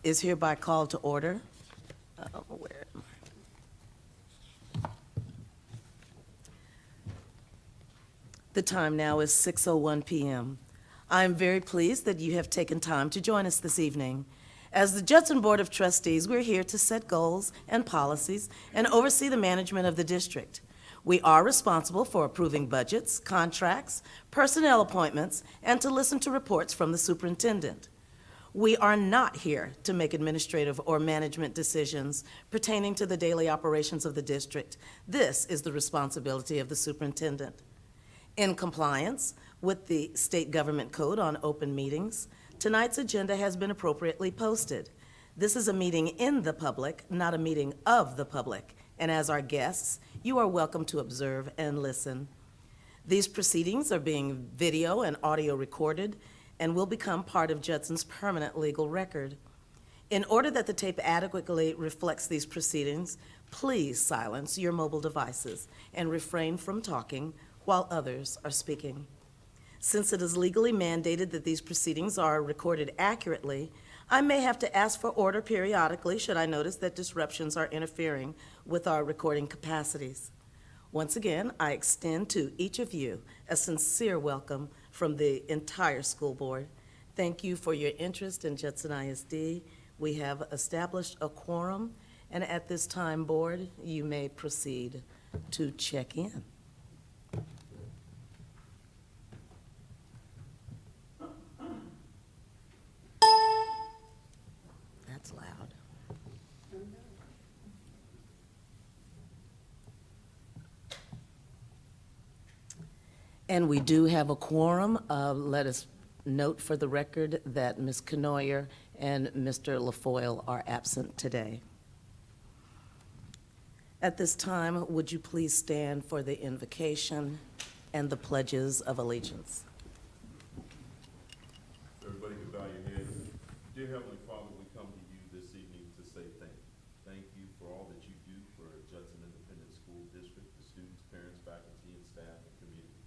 is hereby called to order. The time now is 6:01 p.m. I am very pleased that you have taken time to join us this evening. As the Judson Board of Trustees, we're here to set goals and policies and oversee the management of the district. We are responsible for approving budgets, contracts, personnel appointments, and to listen to reports from the superintendent. We are not here to make administrative or management decisions pertaining to the daily operations of the district. This is the responsibility of the superintendent. In compliance with the State Government Code on Open Meetings, tonight's agenda has been appropriately posted. This is a meeting in the public, not a meeting of the public, and as our guests, you are welcome to observe and listen. These proceedings are being video and audio recorded and will become part of Judson's permanent legal record. In order that the tape adequately reflects these proceedings, please silence your mobile devices and refrain from talking while others are speaking. Since it is legally mandated that these proceedings are recorded accurately, I may have to ask for order periodically should I notice that disruptions are interfering with our recording capacities. Once again, I extend to each of you a sincere welcome from the entire school board. Thank you for your interest in Judson ISD. We have established a quorum, and at this time, board, you may proceed to check in. That's loud. And we do have a quorum. Let us note for the record that Ms. Canoyer and Mr. LaFoyle are absent today. At this time, would you please stand for the invocation and the pledges of allegiance? Everybody can bow your heads. Dear Heavenly Father, we come to you this evening to say thank you. Thank you for all that you do for Judson Independent School District, the students, parents, faculty, and staff, and community.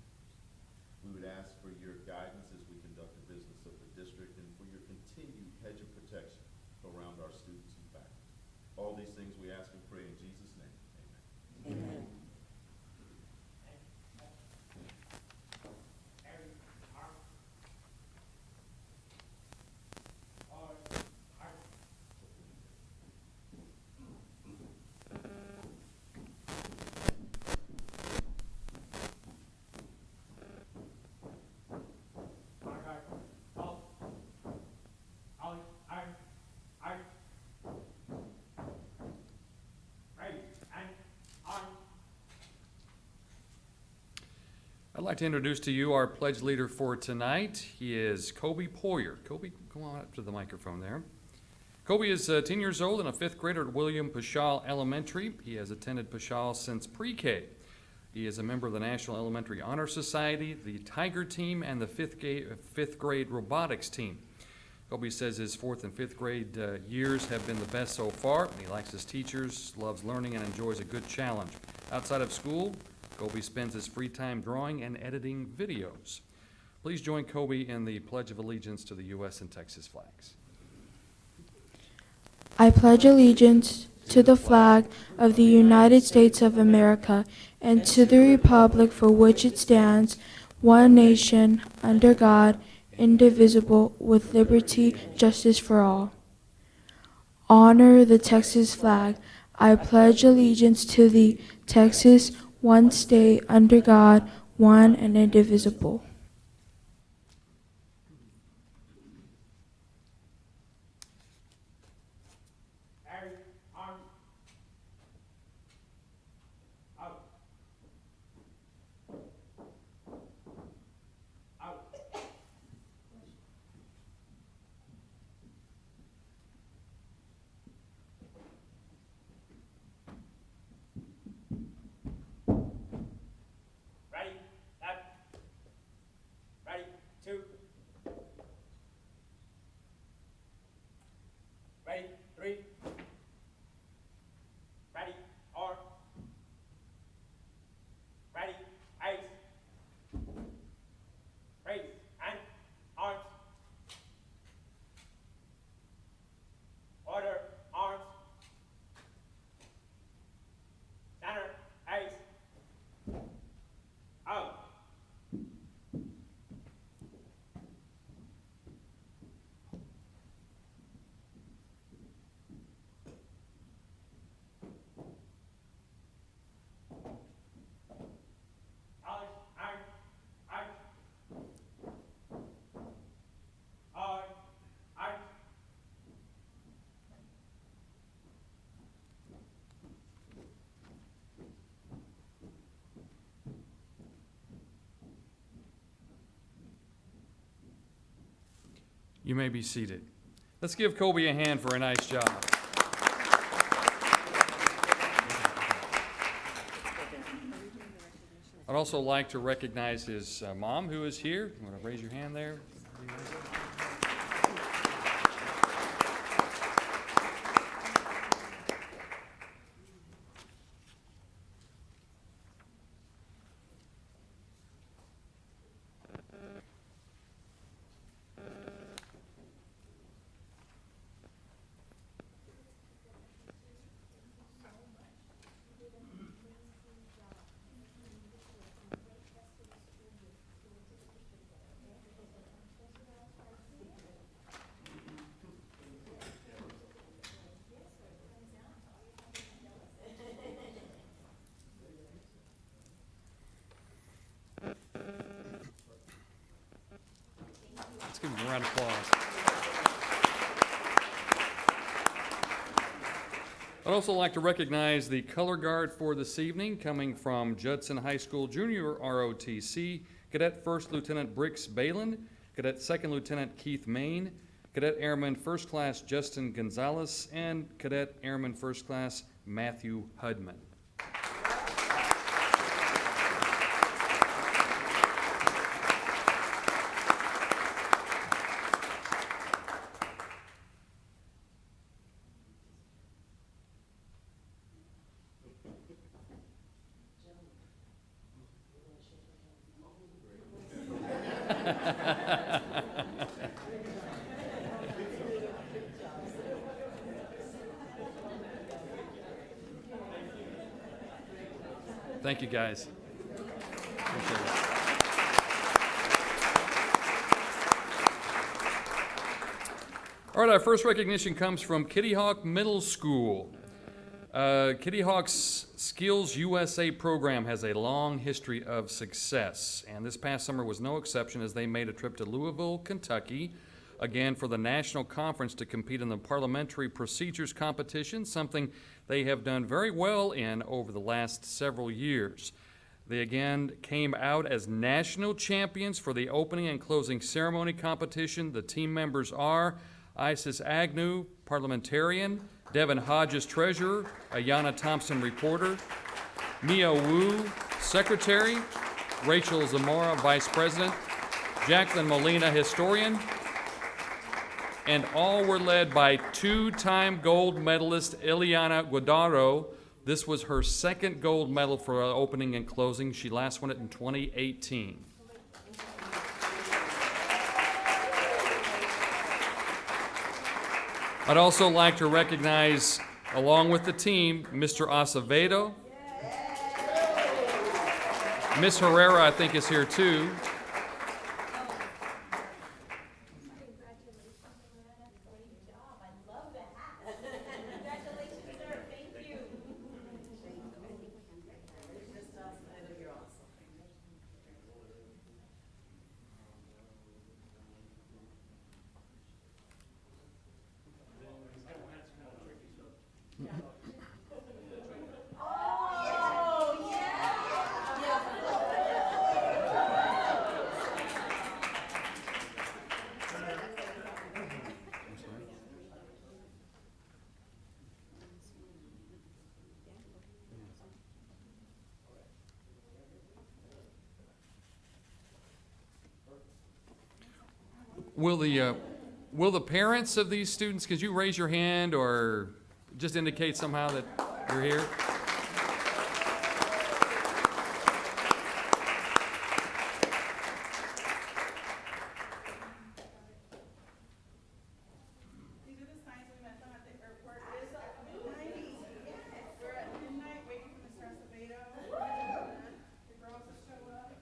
We would ask for your guidance as we conduct the business of the district and for your continued hedge of protection around our students and faculty. All these things we ask and pray in Jesus' name. Amen. Amen. I'd like to introduce to you our pledge leader for tonight. He is Kobe Poyer. Kobe, come on up to the microphone there. Kobe is 10 years old and a fifth grader at William Pashal Elementary. He has attended Pashal since pre-K. He is a member of the National Elementary Honor Society, the Tiger Team, and the fifth grade robotics team. Kobe says his fourth and fifth grade years have been the best so far. He likes his teachers, loves learning, and enjoys a good challenge. Outside of school, Kobe spends his free time drawing and editing videos. Please join Kobe in the Pledge of Allegiance to the U.S. and Texas flags. I pledge allegiance to the flag of the United States of America and to the republic for which it stands, one nation, under God, indivisible, with liberty, justice for all. Honor the Texas flag. I pledge allegiance to the Texas, one state, under God, one and indivisible. You may be seated. Let's give Kobe a hand for a nice job. I'd also like to recognize his mom, who is here. You want to raise your hand there? Let's give him a round of applause. I'd also like to recognize the color guard for this evening, coming from Judson High School Junior ROTC, Cadet First Lieutenant Brix Balin, Cadet Second Lieutenant Keith Main, Cadet Airman First Class Justin Gonzalez, and Cadet Airman First Class Matthew Hudman. Thank you, guys. Appreciate it. All right, our first recognition comes from Kitty Hawk Middle School. Kitty Hawk's Skills USA program has a long history of success, and this past summer was no exception as they made a trip to Louisville, Kentucky, again for the national conference to compete in the parliamentary procedures competition, something they have done very well in over the last several years. They again came out as national champions for the opening and closing ceremony competition. The team members are Isis Agnew, parliamentarian, Devin Hodges, treasurer, Ayanna Thompson, reporter, Mia Wu, secretary, Rachel Zamora, vice president, Jacqueline Molina, historian, and all were led by two-time gold medalist Ileana Guadaro. This was her second gold medal for opening and closing. She last won it in 2018. I'd also like to recognize, along with the team, Mr. Acevedo. Miss Herrera, I think, is here too. Will the parents of these students, could you raise your hand or just indicate somehow that you're here? These are the signs we met them at the airport. It is like midnight. We're at midnight waiting for Mr. Acevedo. The girls will show up.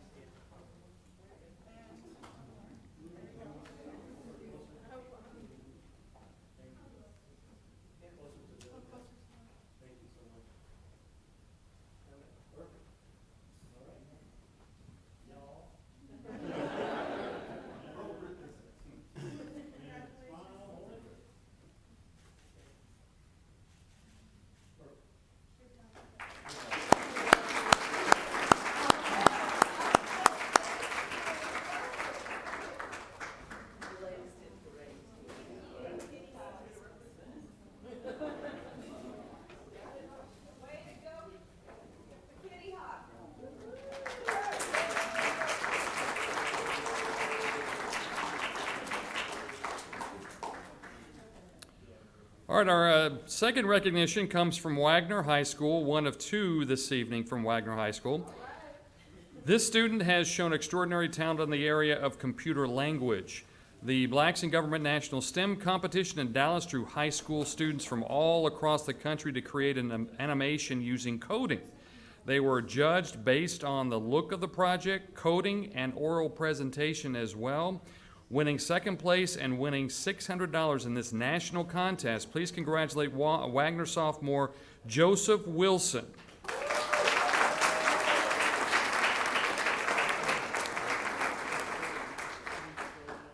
All right, our second recognition comes from Wagner High School, one of two this evening from Wagner High School. This student has shown extraordinary talent in the area of computer language. The Blacks in Government National STEM Competition in Dallas drew high school students from all across the country to create an animation using coding. They were judged based on the look of the project, coding, and oral presentation as well. Winning second place and winning $600 in this national contest, please congratulate Wagner sophomore Joseph Wilson.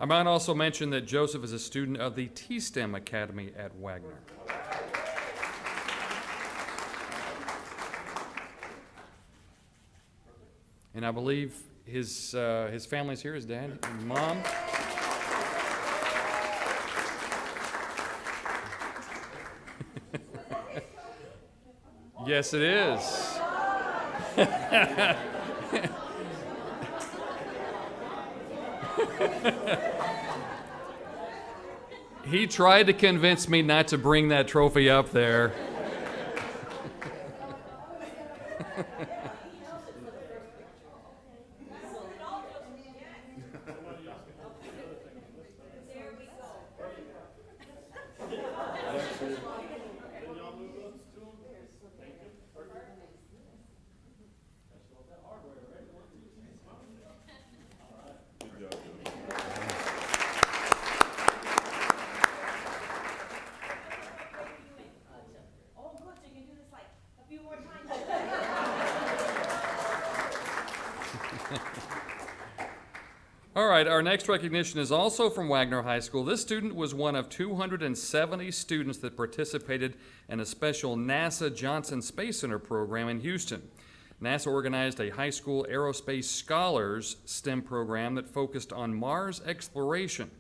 I might also mention that Joseph is a student of the T-STEM Academy at Wagner. And I believe his family's here, his dad and mom. Yes, it is. He tried to convince me not to bring that trophy up there. All right, our next recognition is also from Wagner High School. This student was one of 270 students that participated in a special NASA Johnson Space Center program in Houston. NASA organized a high school aerospace scholars STEM program that focused on Mars exploration.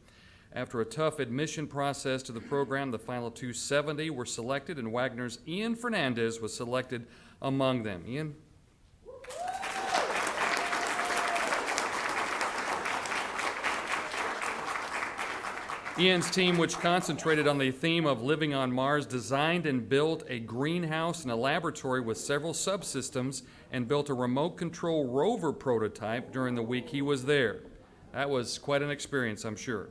After a tough admission process to the program, the final 270 were selected, and Wagner's Ian Fernandez was selected among them. Ian? Ian's team, which concentrated on the theme of living on Mars, designed and built a greenhouse and a laboratory with several subsystems and built a remote control rover prototype during the week he was there. That was quite an experience, I'm sure.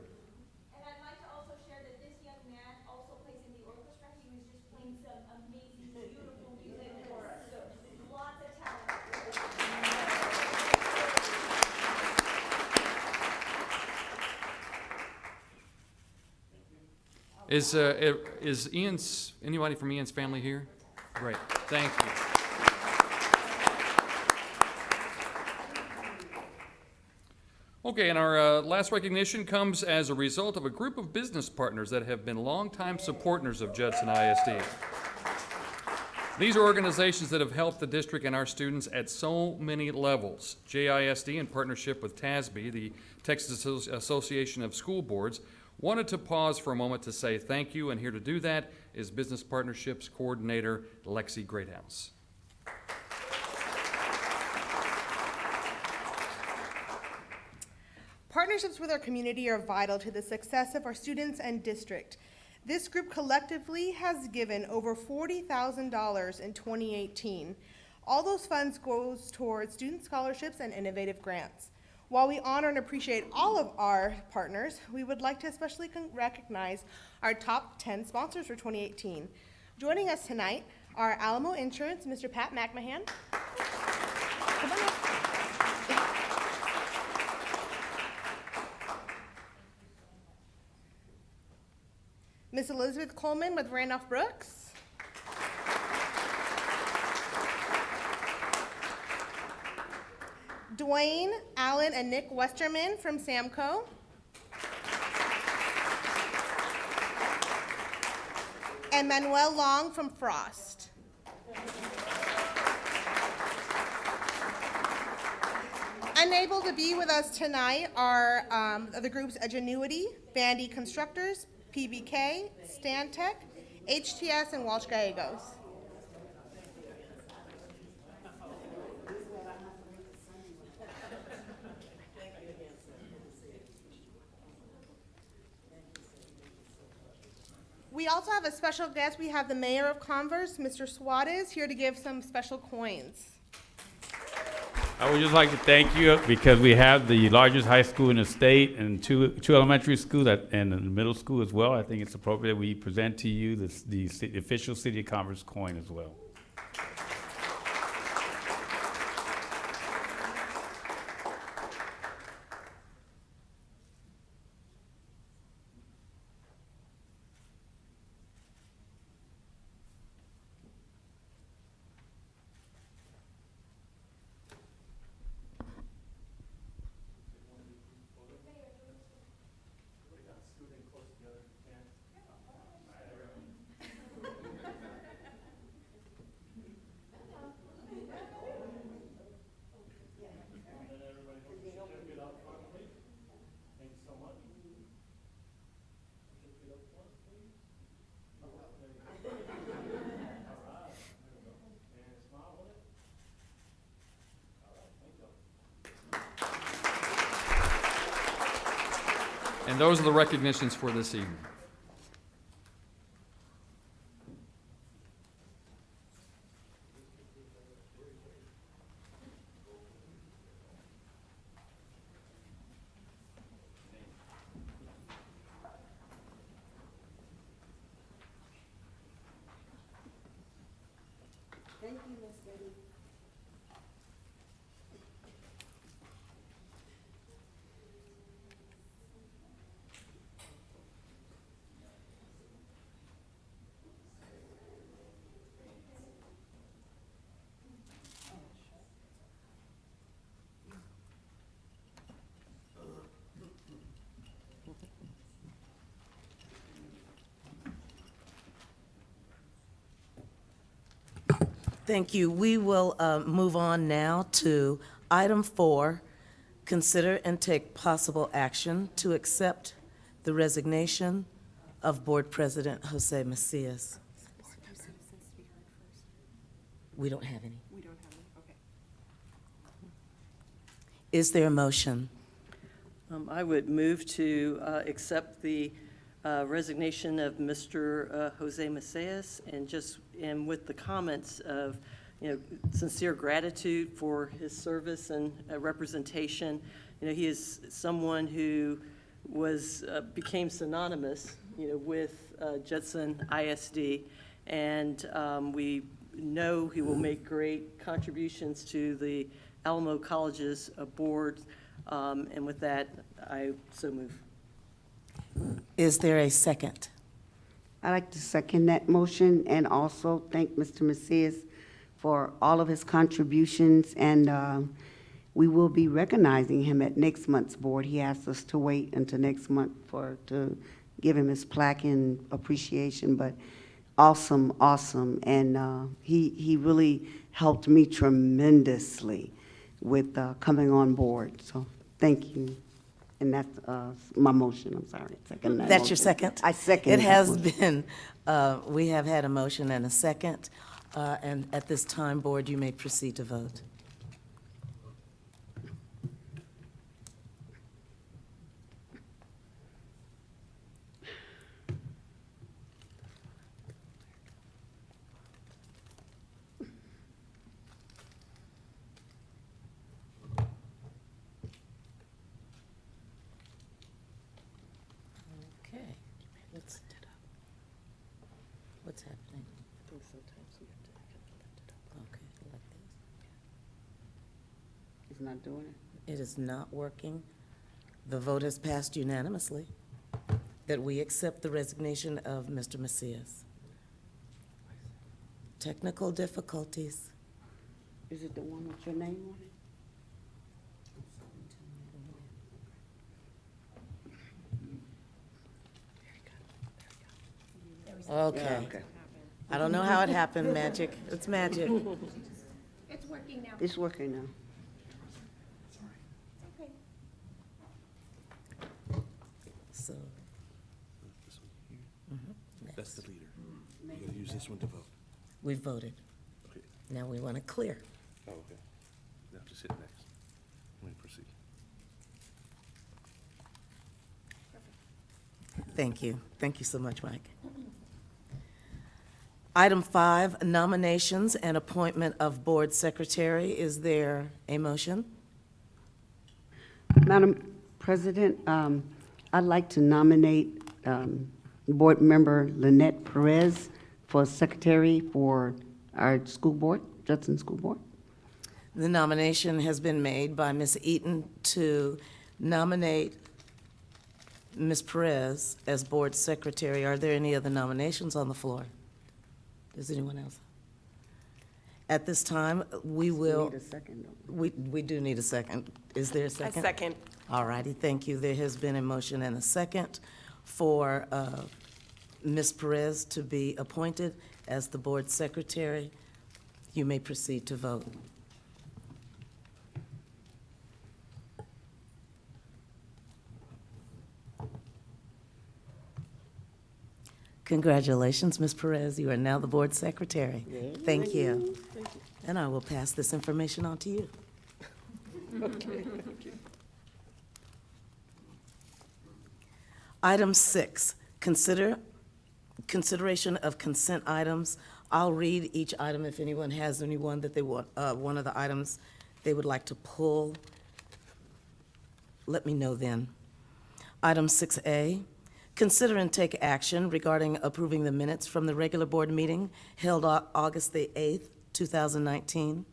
And I'd like to also share that this young man also plays in the orchestra. He was just playing some amazing, beautiful music for us. So lots of talent. Is anybody from Ian's family here? Great, thank you. Okay, and our last recognition comes as a result of a group of business partners that have been longtime supporters of Judson ISD. These are organizations that have helped the district and our students at so many levels. JISD, in partnership with TASB, the Texas Association of School Boards, wanted to pause for a moment to say thank you, and here to do that is Business Partnerships Coordinator Lexi Greathouse. Partnerships with our community are vital to the success of our students and district. This group collectively has given over $40,000 in 2018. All those funds goes towards student scholarships and innovative grants. While we honor and appreciate all of our partners, we would like to especially recognize our top 10 sponsors for 2018. Joining us tonight are Alamo Insurance, Mr. Pat McMahon. Come on up. Miss Elizabeth Coleman with Randolph Brooks. Dwayne, Allen, and Nick Westerman from Samco. And Manuel Long from Frost. Unable to be with us tonight are the groups Agenuity, Bandy Constructors, PBK, Stantec, HTS, and Walsh Gallegos. We also have a special guest. We have the mayor of Converse, Mr. Suarez, here to give some special coins. I would just like to thank you because we have the largest high school in the state and two elementary schools and a middle school as well. I think it's appropriate we present to you the official City of Converse coin as well. And those are the recognitions for this evening. Thank you. We will move on now to item 4, consider and take possible action to accept the resignation of Board President Jose Macias. We don't have any. We don't have it, okay. Is there a motion? I would move to accept the resignation of Mr. Jose Macias, and with the comments of, sincere gratitude for his service and representation. He is someone who became synonymous, with Judson ISD, and we know he will make great contributions to the Alamo College's board, and with that, I so move. Is there a second? I'd like to second that motion and also thank Mr. Macias for all of his contributions, and we will be recognizing him at next month's board. He asked us to wait until next month to give him his plaque in appreciation, but awesome, and he really helped me tremendously with coming on board, so thank you. And that's my motion, I'm sorry. Second that That's your motion. second? I second It that has motion. been, we have had a motion and a second, and at this time, Board, you may proceed to vote. Okay. What's happening? I think sometimes we have to lift it up. Okay, like this. He's not doing it? It is not working. The vote has passed unanimously that we accept the resignation of Mr. Macias. Technical difficulties. Is it the one with your name on it? Okay. Okay. I don't know how it happened, magic. It's magic. It's working now. It's working now. Okay. So, That's the leader. You gotta use this one to vote. we voted. Okay. Now we want to clear. Oh, okay. Now just hit next. Let me proceed. Thank you. Thank you so much, Mike. Item 5, nominations and appointment of board secretary. Is there a motion? Madam President, I'd like to nominate Board Member Lynette Perez for secretary for our school board, Judson School Board. The nomination has been made by Ms. Eaton to nominate Ms. Perez as board secretary. Are there any other nominations on the floor? Does anyone else? At this time, we will. Need a second, don't we? We do need a second. Is there a second? second. All righty, thank you. There has been a motion and a second for Ms. Perez to be appointed as the board secretary. You may proceed to vote. Congratulations, Ms. Perez. You are now the board secretary. Thank you. And I will pass this information on to you. Item 6, consideration of consent items. I'll read each item if anyone has anyone that they want, one of the items they would like to pull. Let me know then. Item 6A, consider and take action regarding approving the minutes from the regular board meeting held August the 8th, 2019.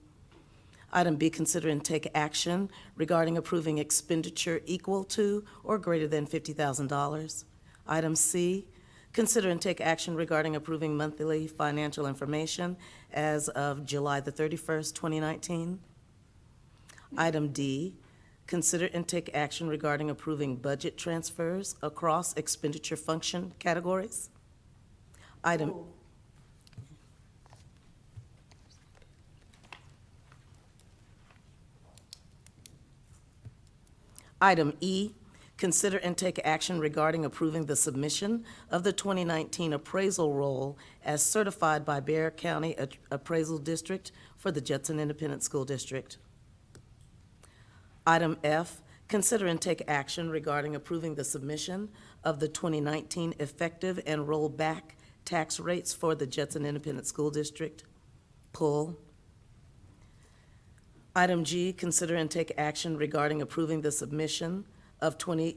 Item B, consider and take action regarding approving expenditure equal to or greater than $50,000. Item C, consider and take action regarding approving monthly financial information as of July the 31st, 2019. Item D, consider and take action regarding approving budget transfers across expenditure function categories. Item Item E, consider and take action regarding approving the submission of the 2019 appraisal roll as certified by Bexar County Appraisal District for the Judson Independent School District. Item F, consider and take action regarding approving the submission of the 2019 effective and rollback tax rates for the Judson Independent School District. Pull. Item G, consider and take action regarding approving the submission of 10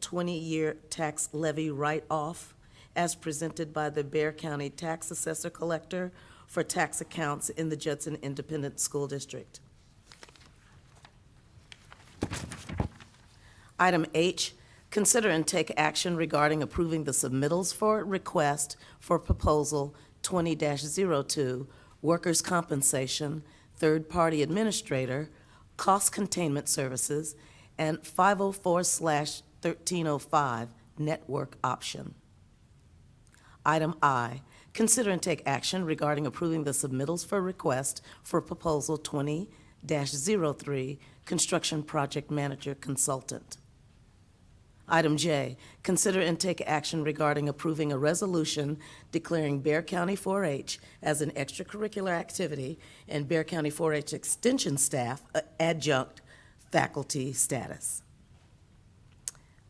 20-year tax levy write-off as presented by the Bexar County Tax Assessor Collector for tax accounts in the Judson Independent School District. Item H, consider and take action regarding approving the submittals for request for proposal 20-02, workers' compensation, third-party administrator, cost containment services, and 504/1305 network option. Item I, consider and take action regarding approving the submittals for request for proposal 20-03, construction project manager consultant. Item J, consider and take action regarding approving a resolution declaring Bexar County 4-H as an extracurricular activity and Bexar County 4-H extension staff adjunct faculty status.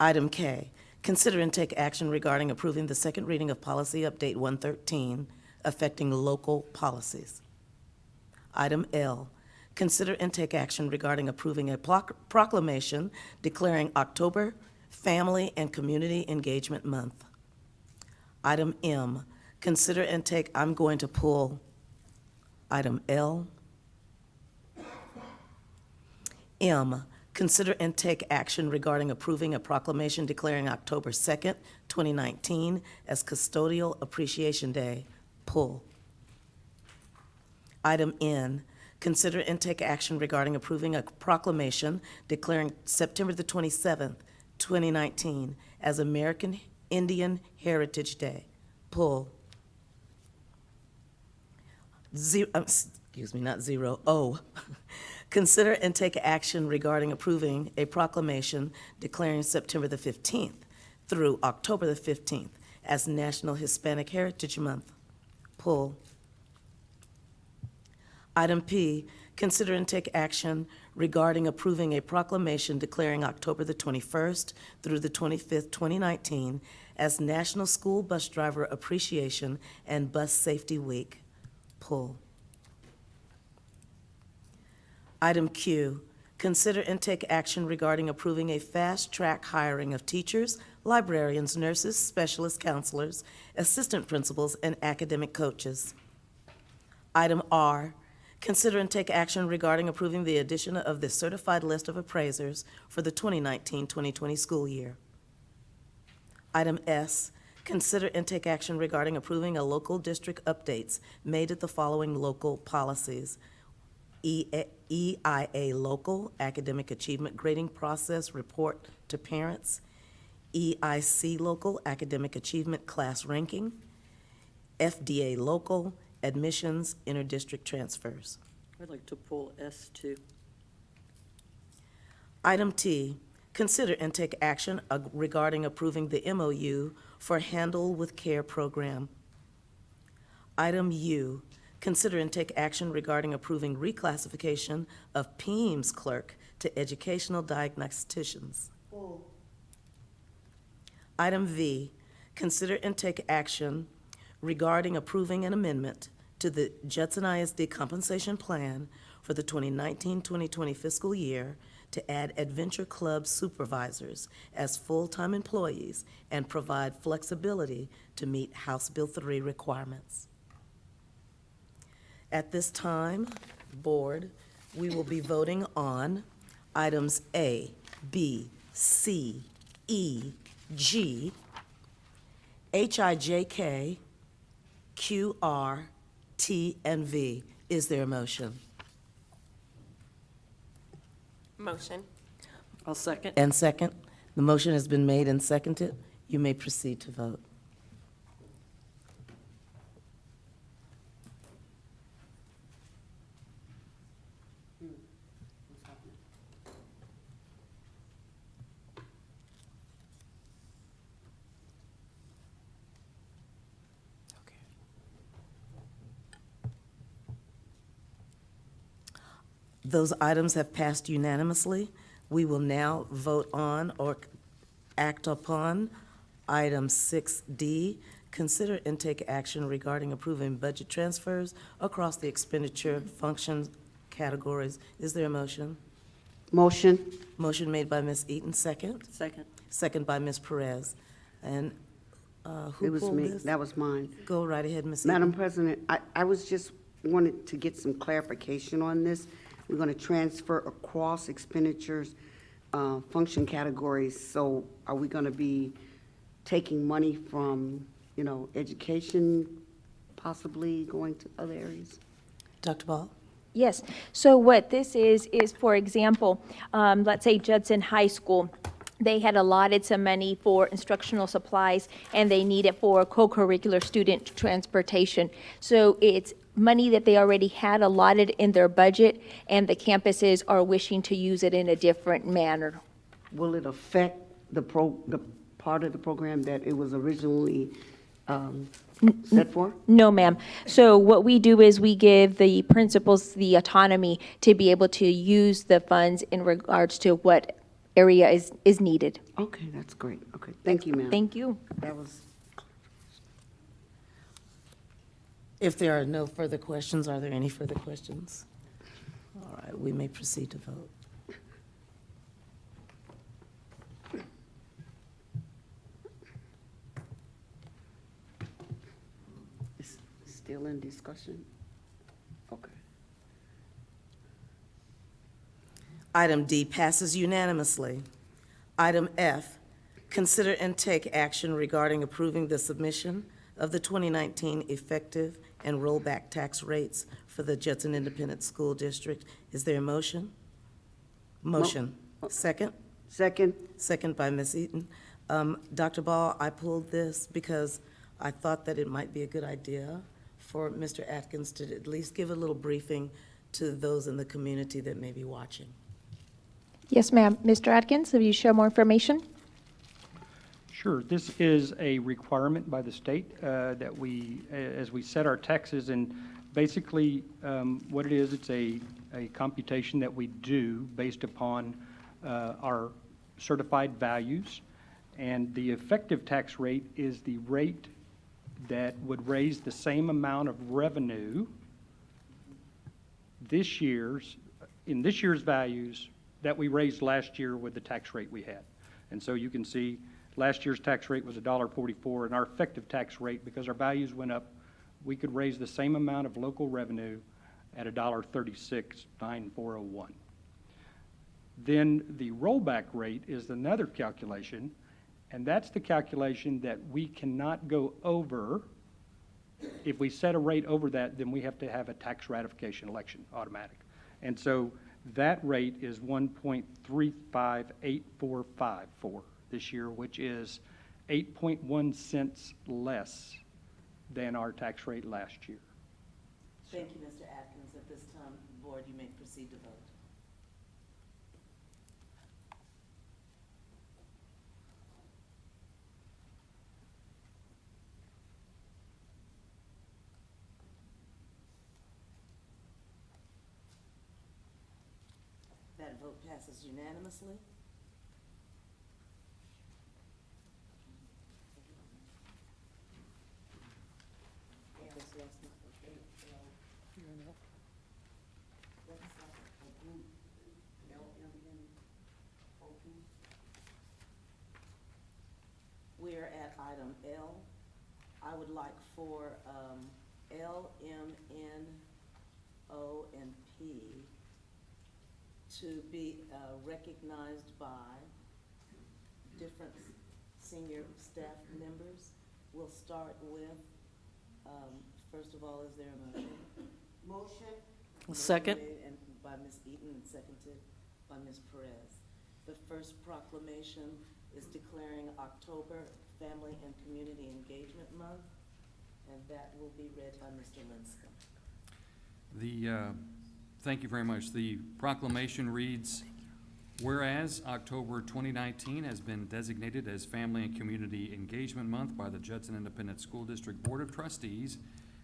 Item K, consider and take action regarding approving the second reading of Policy Update 113 affecting local policies. Item L, consider and take action regarding approving a proclamation declaring October Family and Community Engagement Month. Item M, consider and take, I'm going to pull item L. M, consider and take action regarding approving a proclamation declaring October 2nd, 2019 as Custodial Appreciation Day. Pull. Item N, consider and take action regarding approving a proclamation declaring September the 27th, 2019 as American Indian Heritage Day. Pull. O. Consider and take action regarding approving a proclamation declaring September the 15th through October the 15th as National Hispanic Heritage Month. Pull. Item P, consider and take action regarding approving a proclamation declaring October the 21st through the 25th, 2019 as National School Bus Driver Appreciation and Bus Safety Week. Pull. Item Q, consider and take action regarding approving a fast-track hiring of teachers, librarians, nurses, specialist counselors, assistant principals, and academic coaches. Item R, consider and take action regarding approving the addition of the certified list of appraisers for the 2019-2020 school year. Item S, consider and take action regarding approving a local district updates made at the following local policies. EIA Local Academic Achievement Grading Process Report to Parents, EIC Local Academic Achievement Class Ranking, FDA Local Admissions Interdistrict Transfers. I'd like to pull S2. Item T, consider and take action regarding approving the MOU for Handle with Care program. Item U, consider and take action regarding approving reclassification of PEIMS clerk to educational diagnosticians. Item V, consider and take action regarding approving an amendment to the Judson ISD compensation plan for the 2019-2020 fiscal year to add Adventure Club supervisors as full-time employees and provide flexibility to meet House Bill 3 requirements. At this time, Board, we will be voting on items A, B, C, E, G, HIJK, Q, R, T, and V. Is there a motion? Motion. I'll second. And second? The motion has been made and seconded. You may proceed to vote. Those items have passed unanimously. We will now vote on or act upon item 6D, consider and take action regarding approving budget transfers across the expenditure function categories. Is there a motion? Motion. Motion made by Ms. Eaton, second. Second. Second by Ms. Perez. And who It was pulled me. this? That was mine. Go right ahead, Ms. Eaton. Madam President, I was just wanted to get some clarification on this. We're going to transfer across expenditures, function categories. So are we going to be taking money from, education, possibly going to other areas? Dr. Ball? Yes, so what this is for example, let's say Judson High School, they had allotted some money for instructional supplies, and they need it for co-curricular student transportation. So it's money that they already had allotted in their budget, and the campuses are wishing to use it in a different manner. Will it affect the part of the program that it was originally set for? No, ma'am. So what we do is we give the principals the autonomy to be able to use the funds in regards to what area is needed. Okay, that's great. Okay, thank you, ma'am. Thank you. That was. If there are no further questions, are there any further questions? All right, we may proceed to vote. It's still in discussion? Okay. Item D passes unanimously. Item F, consider and take action regarding approving the submission of the 2019 effective and rollback tax rates for the Judson Independent School District. Is there a motion? Motion. Second? Second? Second by Ms. Eaton. Dr. Ball, I pulled this because I thought that it might be a good idea for Mr. Atkins to at least give a little briefing to those in the community that may be watching. Yes, ma'am. Mr. Atkins, will you share more information? Sure. This is a requirement by the state that we, as we set our taxes, and basically what it is, it's a a computation that we do based upon our certified values, and the effective tax rate is the rate that would raise the same amount of revenue in this year's values that we raised last year with the tax rate we had. And so you can see last year's tax rate was $1.44, and our effective tax rate, because our values went up, we could raise the same amount of local revenue at $1.369401. Then the rollback rate is another calculation, and that's the calculation that we cannot go over. If we set a rate over that, then we have to have a tax ratification election, automatic. And so that rate is 1.35845 for this year, which is 8.1 cents less than our tax rate last year. Thank you, Mr. Atkins. At this time, Board, you may proceed to vote. That vote passes unanimously. We are at item L. I would like for L, M, N, O, and P to be recognized by different senior staff members. We'll start with, first of all, is there a motion? Motion. Second. Motion made by Ms. Eaton and seconded by Ms. Perez. The first proclamation is declaring October Family and Community Engagement Month, and that will be read by Mr. Linscomb. Thank you very much. The proclamation reads, whereas October 2019 has been designated as Family and Community Engagement Month by the Judson Independent School District Board of Trustees,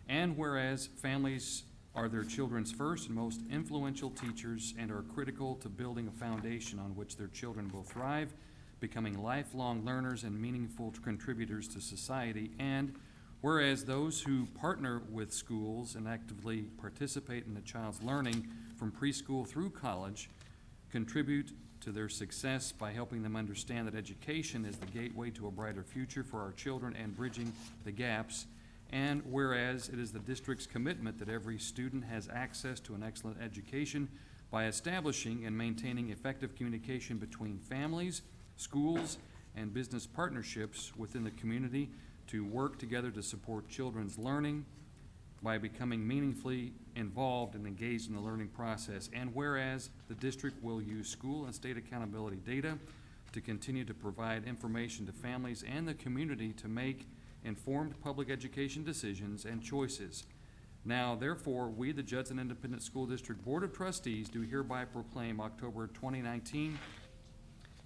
and whereas families are their children's first and most influential teachers and are critical to building a foundation on which their children will thrive, becoming lifelong learners and meaningful contributors to society, and whereas those who partner with schools and actively participate in the child's learning from preschool through college contribute to their success by helping them understand that education is the gateway to a brighter future for our children and bridging the gaps, and whereas it is the district's commitment that every student has access to an excellent education by establishing and maintaining effective communication between families, schools, and business partnerships within the community to work together to support children's learning by becoming meaningfully involved and engaged in the learning process. And whereas the district will use school and state accountability data to continue to provide information to families and the community to make informed public education decisions and choices. Now, therefore, we, the Judson Independent School District Board of Trustees, do hereby proclaim October 2019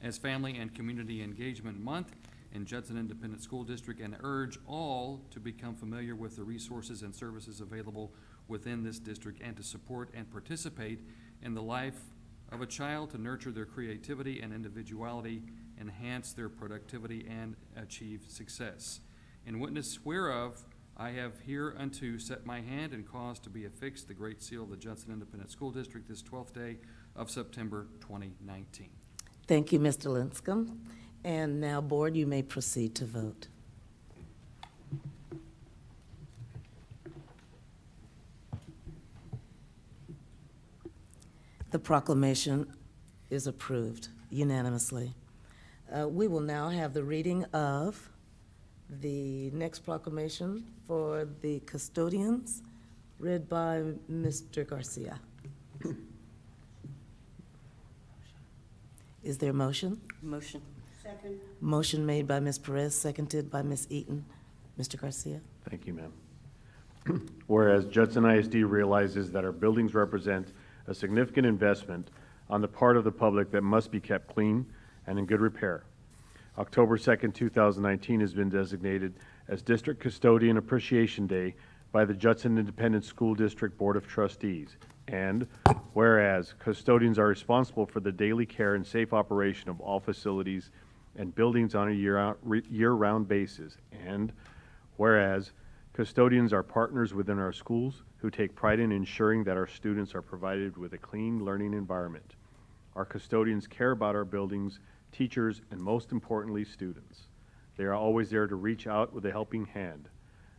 as Family and Community Engagement Month in Judson Independent School District, and urge all to become familiar with the resources and services available within this district and to support and participate in the life of a child to nurture their creativity and individuality, enhance their productivity, and achieve success. In witness whereof, I have hereunto set my hand and caused to be affixed the Great Seal of the Judson Independent School District this 12th day of September 2019. Thank you, Mr. Linscomb. And now, Board, you may proceed to vote. The proclamation is approved unanimously. We will now have the reading of the next proclamation for the custodians, read by Mr. Garcia. Is there a motion? Motion. Second. Motion made by Ms. Perez, seconded by Ms. Eaton. Mr. Garcia? Thank you, ma'am. Whereas Judson ISD realizes that our buildings represent a significant investment on the part of the public that must be kept clean and in good repair. October 2nd, 2019 has been designated as District Custodian Appreciation Day by the Judson Independent School District Board of Trustees. And whereas custodians are responsible for the daily care and safe operation of all facilities and buildings on a year-round basis. And whereas custodians are partners within our schools who take pride in ensuring that our students are provided with a clean learning environment. Our custodians care about our buildings, teachers, and most importantly, students. They are always there to reach out with a helping hand.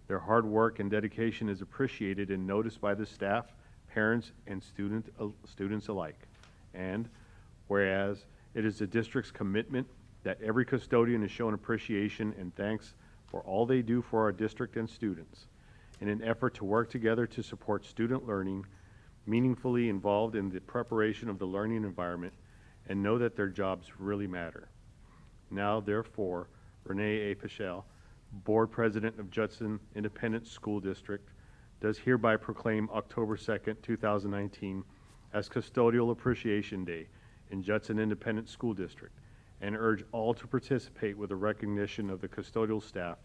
Their hard work and dedication is appreciated and noticed by the staff, parents, and students alike. And whereas it is the district's commitment that every custodian is shown appreciation and thanks for all they do for our district and students in an effort to work together to support student learning, meaningfully involved in the preparation of the learning environment, and know that their jobs really matter. Now, therefore, Renee A. Pichel, Board President of Judson Independent School District, does hereby proclaim October 2nd, 2019 as Custodial Appreciation Day in Judson Independent School District, and urge all to participate with a recognition of the custodial staff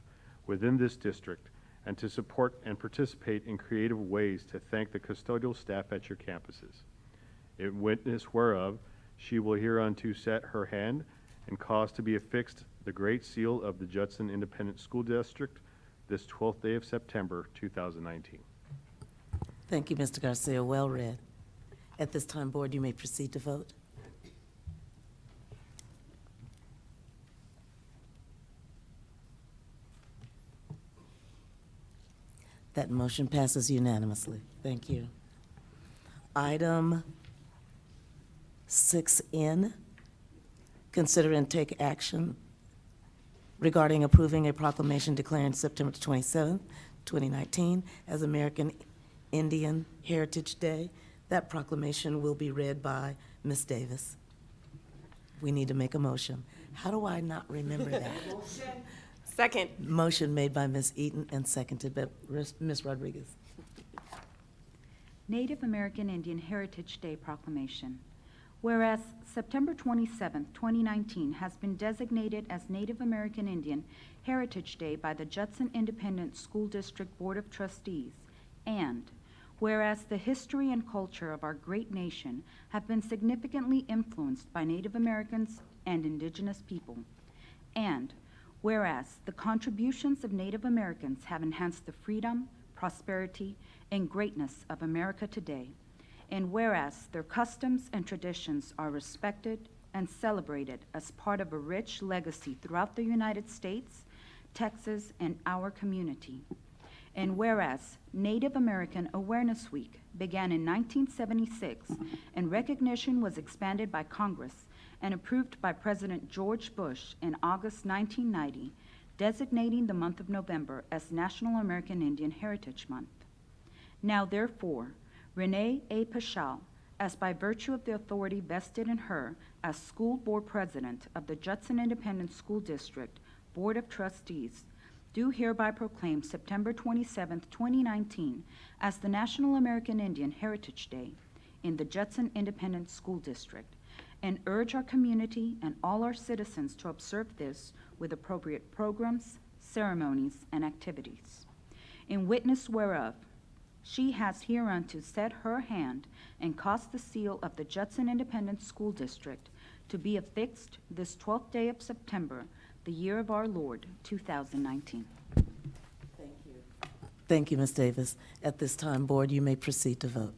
within this district and to support and participate in creative ways to thank the custodial staff at your campuses. In witness whereof, she will hereunto set her hand and cause to be affixed the Great Seal of the Judson Independent School District this 12th day of September, 2019. Thank you, Mr. Garcia. Well read. At this time, Board, you may proceed to vote. That motion passes unanimously. Thank you. Item 6N, consider and take action regarding approving a proclamation declaring September 27th, 2019 as American Indian Heritage Day. That proclamation will be read by Ms. Davis. We need to make a motion. How do I not remember that? Second. Motion made by Ms. Eaton and seconded by Ms. Rodriguez. Native American Indian Heritage Day Proclamation. Whereas September 27, 2019 has been designated as Native American Indian Heritage Day by the Judson Independent School District Board of Trustees, and whereas the history and culture of our great nation have been significantly influenced by Native Americans and indigenous people, and whereas the contributions of Native Americans have enhanced the freedom, prosperity, and greatness of America today, and whereas their customs and traditions are respected and celebrated as part of a rich legacy throughout the United States, Texas, and our community, and whereas Native American Awareness Week began in 1976 and recognition was expanded by Congress and approved by President George Bush in August 1990, designating the month of November as National American Indian Heritage Month. Now therefore, Renee A. Pichel, as by virtue of the authority vested in her as School Board President of the Judson Independent School District Board of Trustees, do hereby proclaim September 27, 2019 as the National American Indian Heritage Day in the Judson Independent School District, and urge our community and all our citizens to observe this with appropriate programs, ceremonies, and activities. In witness whereof, she has hereunto set her hand and caused the seal of the Judson Independent School District to be affixed this 12th day of September, the year of our Lord, 2019. Thank you. Thank you, Ms. Davis. At this time, Board, you may proceed to vote.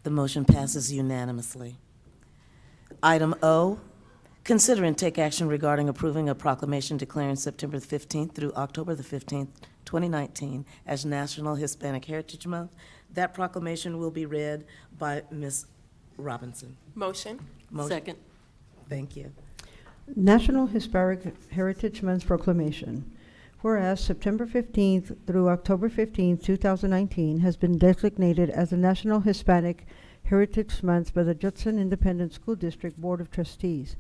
The motion passes unanimously. Item O, consider and take action regarding approving a proclamation declaring September 15th through October the 15th, 2019 as National Hispanic Heritage Month. That proclamation will be read by Ms. Robinson. Motion. Second. Thank you. National Hispanic Heritage Month Proclamation. Whereas September 15th through October 15th, 2019 has been designated as the National Hispanic Heritage Month by the Judson Independent School District Board of Trustees.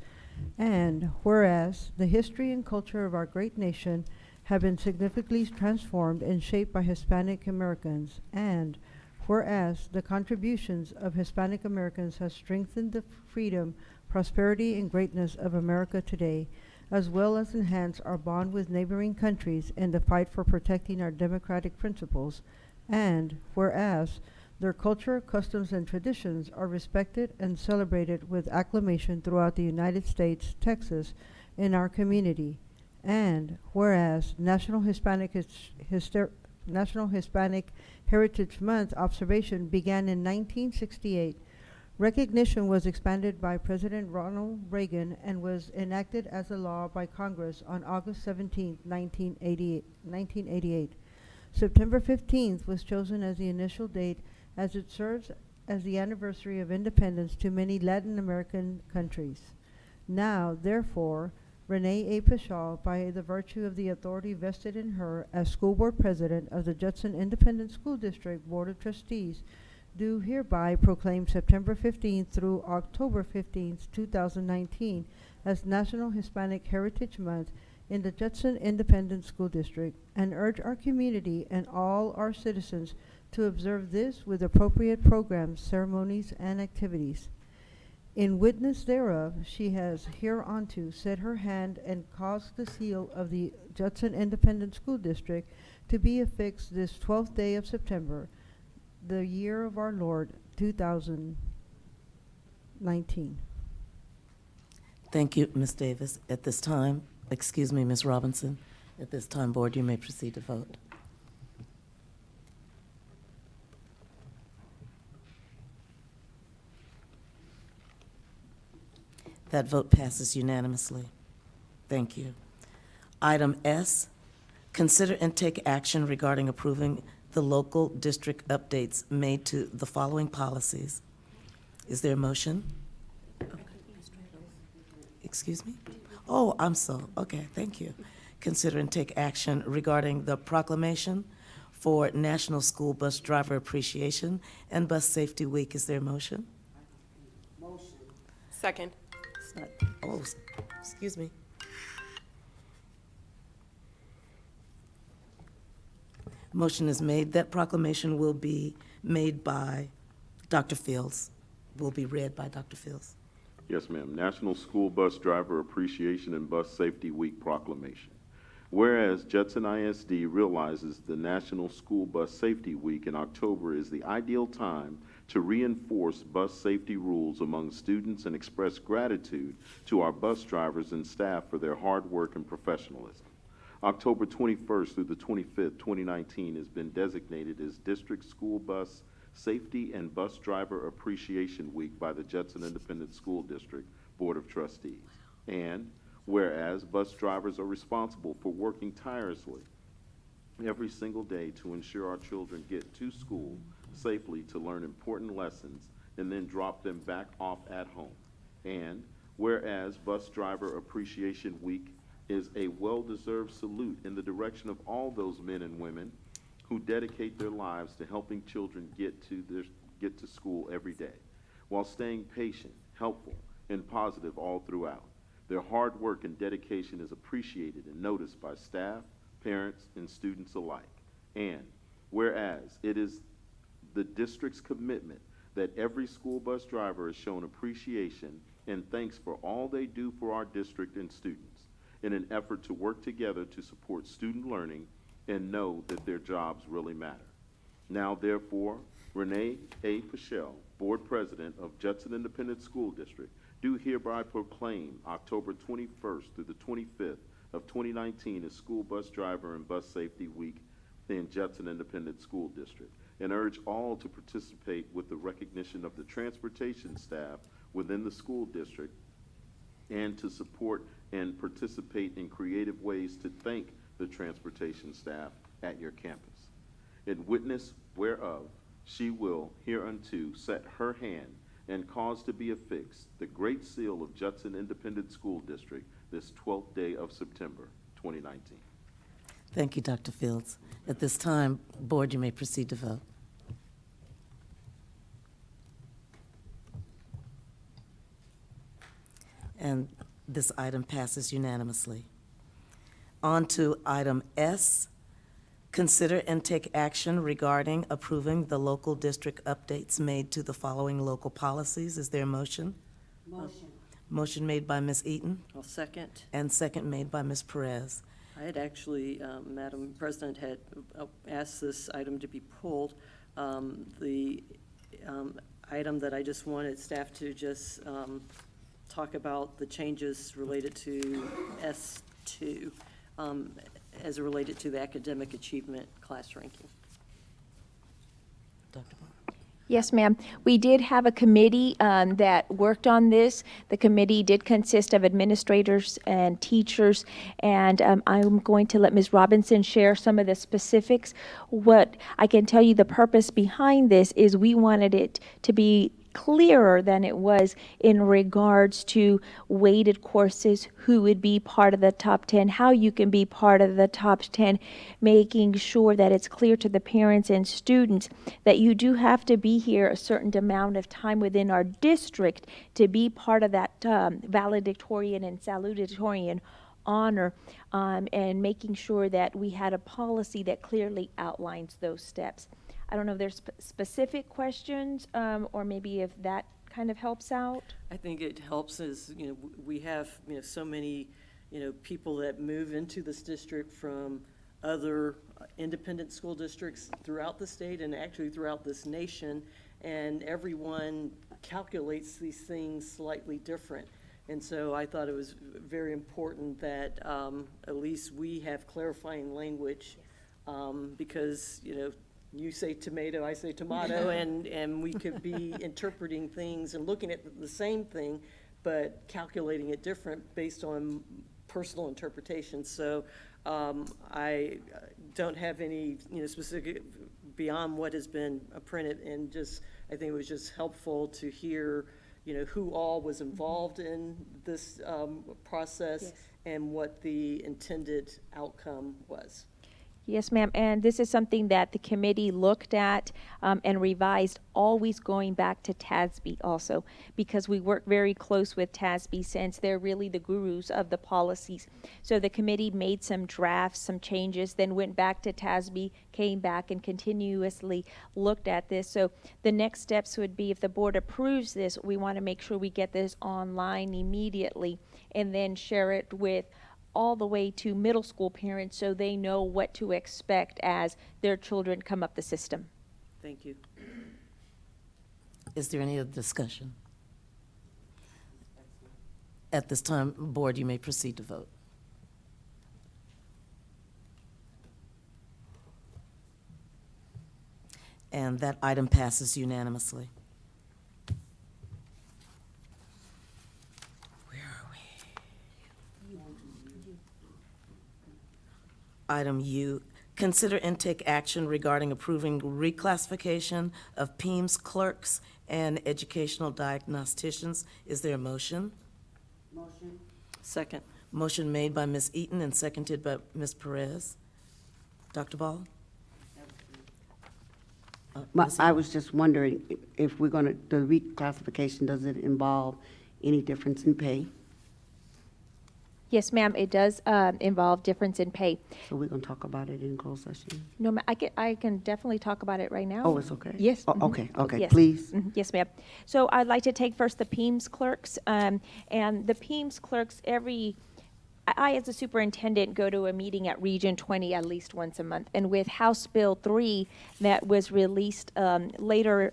And whereas the history and culture of our great nation have been significantly transformed and shaped by Hispanic Americans, and whereas the contributions of Hispanic Americans have strengthened the freedom, prosperity, and greatness of America today, as well as enhance our bond with neighboring countries in the fight for protecting our democratic principles. And whereas their culture, customs, and traditions are respected and celebrated with acclamation throughout the United States, Texas, in our community. And whereas National Hispanic Heritage Month observation began in 1968, recognition was expanded by President Ronald Reagan and was enacted as a law by Congress on August 17, 1988. September 15th was chosen as the initial date as it serves as the anniversary of independence to many Latin American countries. Now, therefore, Renee A. Paschal, by the virtue of the authority vested in her as School Board President of the Judson Independent School District Board of Trustees, do hereby proclaim September 15th through October 15th, 2019 as National Hispanic Heritage Month in the Judson Independent School District, and urge our community and all our citizens to observe this with appropriate programs, ceremonies, and activities. In witness thereof, she has hereunto set her hand and caused the seal of the Judson Independent School District to be affixed this 12th day of September, the year of our Lord, 2019. Thank you, Ms. Davis. At this time, excuse me, Ms. Robinson, at this time, Board, you may proceed to vote. That vote passes unanimously. Thank you. Item S, consider and take action regarding approving the local district updates made to the following policies. Is there a motion? Excuse me? Oh, okay, thank you. Consider and take action regarding the proclamation for National School Bus Driver Appreciation and Bus Safety Week. Is there a motion? Second. Oh, excuse me. Motion is made that proclamation will be made by Dr. Fields, will be read by Dr. Fields. Yes, ma'am. National School Bus Driver Appreciation and Bus Safety Week Proclamation. Whereas Judson ISD realizes the National School Bus Safety Week in October is the ideal time to reinforce bus safety rules among students and express gratitude to our bus drivers and staff for their hard work and professionalism. October 21st through the 25th, 2019 has been designated as District School Bus Safety and Bus Driver Appreciation Week by the Judson Independent School District Board of Trustees. And whereas bus drivers are responsible for working tirelessly every single day to ensure our children get to school safely to learn important lessons and then drop them back off at home. And whereas Bus Driver Appreciation Week is a well-deserved salute in the direction of all those men and women who dedicate their lives to helping children get to school every day, while staying patient, helpful, and positive all throughout. Their hard work and dedication is appreciated and noticed by staff, parents, and students alike. And whereas it is the district's commitment that every school bus driver is shown appreciation and thanks for all they do for our district and students in an effort to work together to support student learning and know that their jobs really matter. Now, therefore, Renee A. Paschal, Board President of Judson Independent School District, do hereby proclaim October 21st through the 25th of 2019 as School Bus Driver and Bus Safety Week in Judson Independent School District, and urge all to participate with the recognition of the transportation staff within the school district and to support and participate in creative ways to thank the transportation staff at your campus. In witness whereof, she will hereunto set her hand and cause to be affixed the Great Seal of Judson Independent School District this 12th day of September, 2019. Thank you, Dr. Fields. At this time, Board, you may proceed to vote. And this item passes unanimously. On to item S, consider and take action regarding approving the local district updates made to the following local policies. Is there a motion? Motion made by Ms. Eaton I'll second. and second made by Ms. Perez. I had actually, Madam President, had asked this item to be pulled. The item that I just wanted staff to just talk about the changes related to S2 as related to the academic achievement class ranking. Dr. Ball. Yes, ma'am. We did have a committee that worked on this. The committee did consist of administrators and teachers, and I'm going to let Ms. Robinson share some of the specifics. What I can tell you, the purpose behind this is we wanted it to be clearer than it was in regards to weighted courses, who would be part of the top 10, how you can be part of the top 10, making sure that it's clear to the parents and students that you do have to be here a certain amount of time within our district to be part of that valedictorian and salutatorian honor, and making sure that we had a policy that clearly outlines those steps. I don't know if there's specific questions, or maybe if that kind of helps out. I think it helps as, we have, so many, people that move into this district from other independent school districts throughout the state and actually throughout this nation, and everyone calculates these things slightly different. And so I thought it was very important that at least we have clarifying language, because, you say tomato, I say tomato, and we could be interpreting things and looking at the same thing, but calculating it different based on personal interpretation. So I don't have any, specific beyond what has been printed, and just, I think it was just helpful to hear, who all was involved in this process. Yes. And what the intended outcome was. Yes, ma'am, and this is something that the committee looked at and revised, always going back to TASB also, because we work very close with TASB since they're really the gurus of the policies. So the committee made some drafts, some changes, then went back to TASB, came back and continuously looked at this. So the next steps would be, if the board approves this, we want to make sure we get this online immediately and then share it with all the way to middle school parents so they know what to expect as their children come up the system. Thank you. Is there any other discussion? At this time, board, you may proceed to vote. And that item passes unanimously. Item U, consider intake action regarding approving reclassification of PEIMS clerks and educational diagnosticians. Is there a motion? Motion. Second. Motion made by Ms. Eaton and seconded by Ms. Perez. Dr. Ball? Ms. I was just wondering if we're gonna, the reclassification, does it involve any difference in pay? Yes, ma'am, it does involve difference in pay. So we're gonna talk about it in closed session? No, I can definitely talk about it right now. Oh, it's okay? Yes. Oh, mhm. okay, Yes. please. Mhm. Yes, ma'am. So I'd like to take first the PEIMS clerks. And the PEIMS clerks, I, as a superintendent, go to a meeting at Region 20 at least once a month. And with House Bill 3 that was released earlier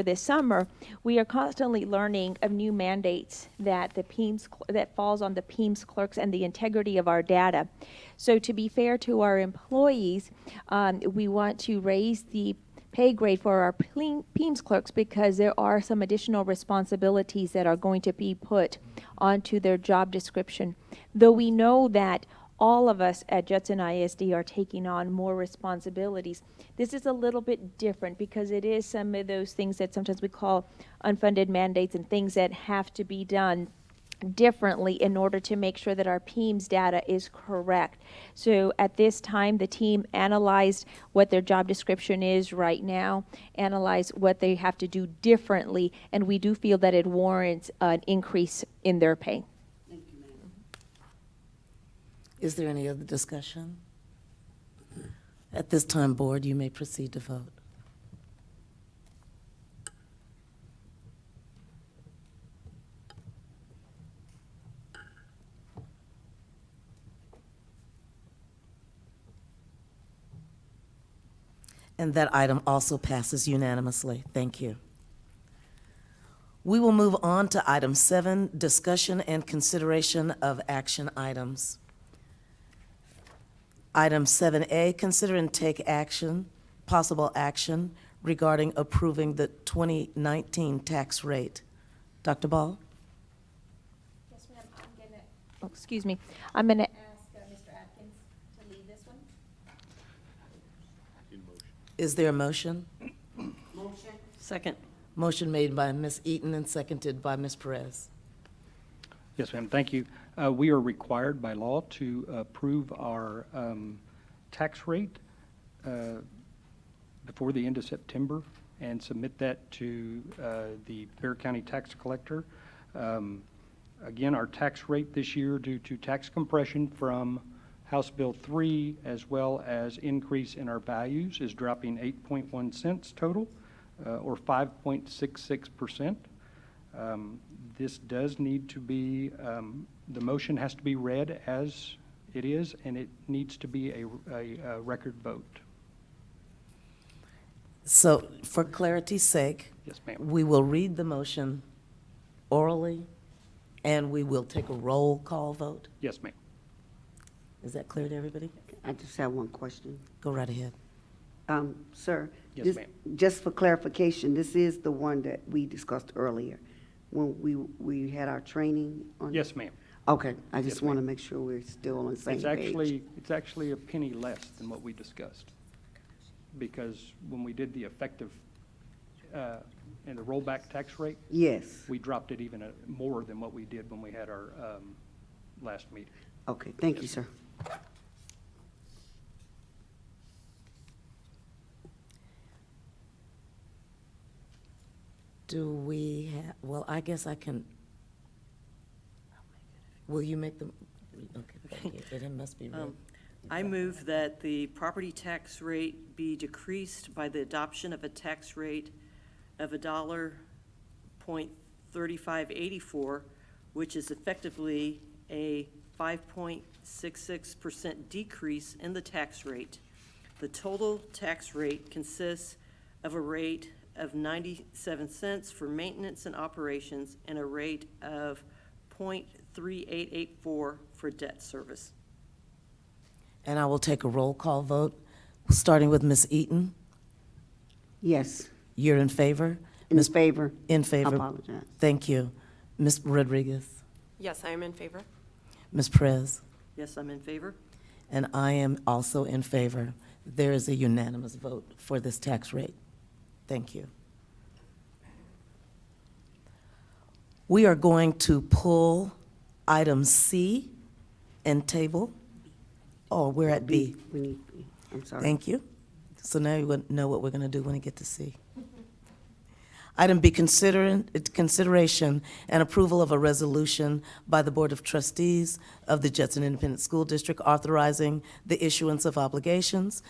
this summer, we are constantly learning of new mandates that that falls on the PEIMS clerks and the integrity of our data. So to be fair to our employees, we want to raise the pay grade for our PEIMS clerks because there are some additional responsibilities that are going to be put onto their job description. Though we know that all of us at Judson ISD are taking on more responsibilities, this is a little bit different because it is some of those things that sometimes we call unfunded mandates and things that have to be done differently in order to make sure that our PEIMS data is correct. So at this time, the team analyzed what their job description is right now, analyzed what they have to do differently, and we do feel that it warrants an increase in their pay. Thank you, ma'am. Is there any other discussion? At this time, board, you may proceed to vote. And that item also passes unanimously. Thank you. We will move on to item 7, discussion and consideration of action items. Item 7A, consider and take action, possible action regarding approving the 2019 tax rate. Dr. Ball? Yes, ma'am, excuse me, I'm gonna ask Mr. Atkins to lead this one. Is there a motion? Second. Motion made by Ms. Eaton and seconded by Ms. Perez. Yes, ma'am, thank you. We are required by law to approve our tax rate before the end of September and submit that to the Bexar County Tax Collector. Again, our tax rate this year, due to tax compression from House Bill 3, as well as increase in our values, is dropping 8.1 cents total, or 5.66%. This does need to be, the motion has to be read as it is, and it needs to be a record vote. So, for clarity's sake, Yes, ma'am. we will read the motion orally, and we will take a roll call vote. Yes, ma'am. Is that clear to everybody? I just have one question. Go right ahead. Sir? Yes, this- ma'am. Just for clarification, this is the one that we discussed earlier when we had our training on? Yes, ma'am. Okay, I Yes, just want to make sure we're still on the same page. It's actually a penny less than what we discussed. Because when we did the effective and the rollback tax rate, Yes, we dropped it even more than what we did when we had our last meeting. okay, thank you, sir. Do we have, well, I guess I can, will you make them, okay, thank you. It must be read. I move that the property tax rate be decreased by the adoption of a tax rate of $1.3584, which is effectively a 5.66% decrease in the tax rate. The total tax rate consists of a rate of 97 cents for maintenance and operations and a rate of .3884 for debt service. And I will take a roll call vote, starting with Ms. Eaton. Yes, You're in favor? in favor. In I favor. apologize. Thank you. Ms. Rodriguez? Yes, I am in favor. Ms. Perez? Yes, I'm in favor. And I am also in favor. There is a unanimous vote for this tax rate. Thank you. We are going to pull item C and table. Oh, we're at B. We need, I'm sorry. Thank you. So now you know what we're going to do when we get to C. Item B, consideration and approval of a resolution by the Board of Trustees of the Judson Independent School District authorizing the issuance of obligations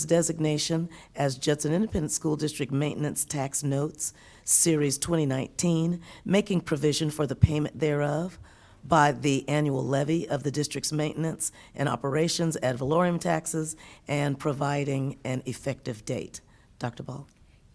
designation as Judson Independent School District Maintenance Tax Notes, Series 2019, making provision for the payment thereof by the annual levy of the district's maintenance and operations ad valorem taxes, and providing an effective date. Dr. Ball?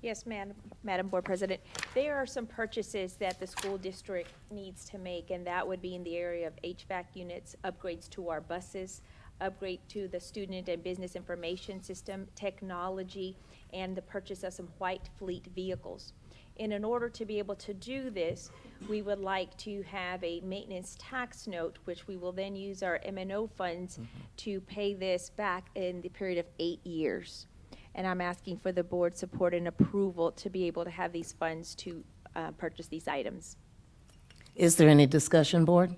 Yes, Madam Board President. There are some purchases that the school district needs to make, and that would be in the area of HVAC units, upgrades to our buses, upgrade to the student and business information system, technology, and the purchase of some white fleet vehicles. And in order to be able to do this, we would like to have a maintenance tax note, which we will then use our M&O funds to pay this back in the period of 8 years. And I'm asking for the board support and approval to be able to have these funds to purchase these items. Is there any discussion, Board?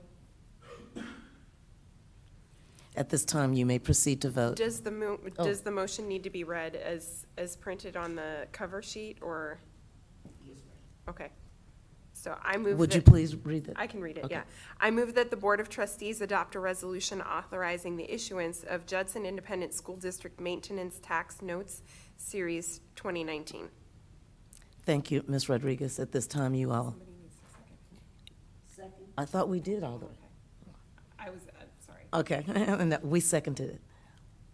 At this time, you may proceed to vote. Does the motion need to be read as printed on the cover sheet, or? Okay. So I move Would you that- please read that? I can read it, Okay. yeah. I move that the Board of Trustees adopt a resolution authorizing the issuance of Judson Independent School District Maintenance Tax Notes, Series 2019. Thank you, Ms. Rodriguez. At this time, you all. I thought we did all the. I was, sorry. Okay, and we seconded it.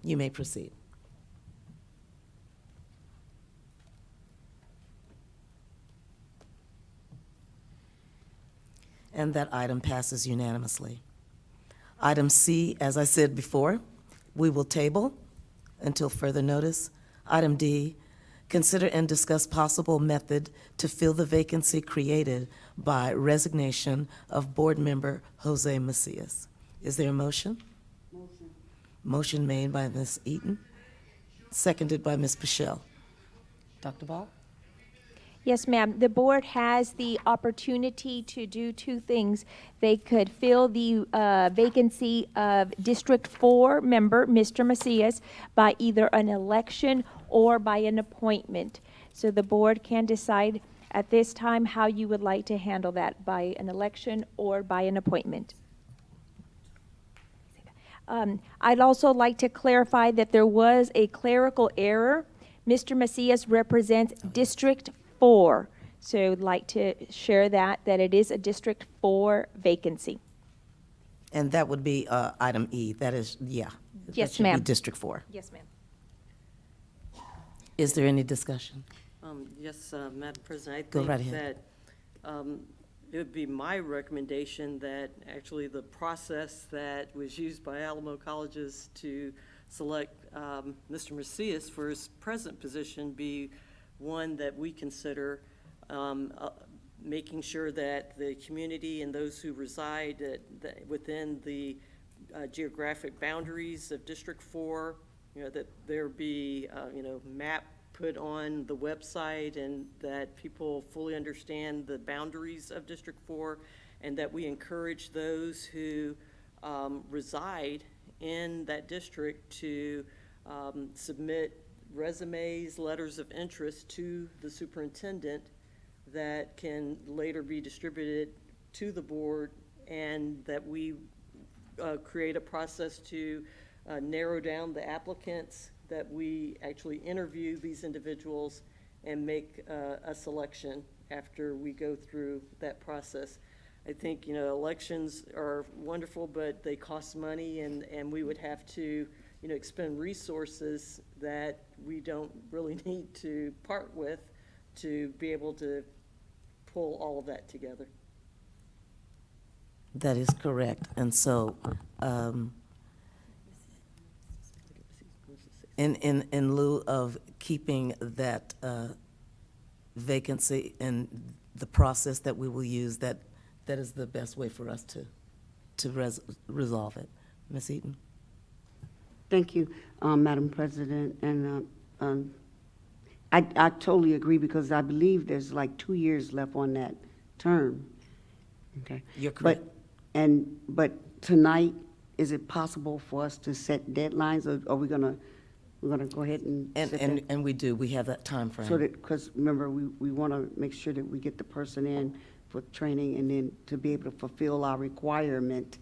You may proceed. and that item passes unanimously. Item C, as I said before, we will table until further notice. Item D, consider and discuss possible method to fill the vacancy created by resignation of Board Member Jose Macias. Is there a motion? Motion made by Ms. Eaton, seconded by Ms. Pichelle. Dr. Ball? Yes, ma'am. The board has the opportunity to do two things. They could fill the vacancy of District 4 member, Mr. Macias, by either an election or by an appointment. So the board can decide at this time how you would like to handle that, by an election or by an appointment. I'd also like to clarify that there was a clerical error. Mr. Macias represents District 4. So I'd like to share that it is a District 4 vacancy. And that would be item E. That is, yeah. that Yes, should be ma'am. District 4. Yes, ma'am. Is there any discussion? Yes, Madam President, Go I right think ahead. that it would be my recommendation that actually the process that was used by Alamo Colleges to select Mr. Macias for his present position be one that we consider making sure that the community and those who reside within the geographic boundaries of District 4, that there be, map put on the website and that people fully understand the boundaries of District 4, and that we encourage those who reside in that district to submit resumes, letters of interest to the superintendent that can later be distributed to the board, and that we create a process to narrow down the applicants, that we actually interview these individuals and make a selection after we go through that process. I think, elections are wonderful, but they cost money, and we would have to, expend resources that we don't really need to part with to be able to pull all of that together. That is correct. And so, in lieu of keeping that vacancy and the process that we will use, that is the best way for us to resolve it. Ms. Eaton? Thank you, Madam President, and I totally agree, because I believe there's like 2 years left on that term. Okay. You're correct. But tonight, is it possible for us to set deadlines, or are we gonna go ahead and set that? And we do, we have that time frame. So that, because remember, we want to make sure that we get the person in for training, and then to be able to fulfill our requirement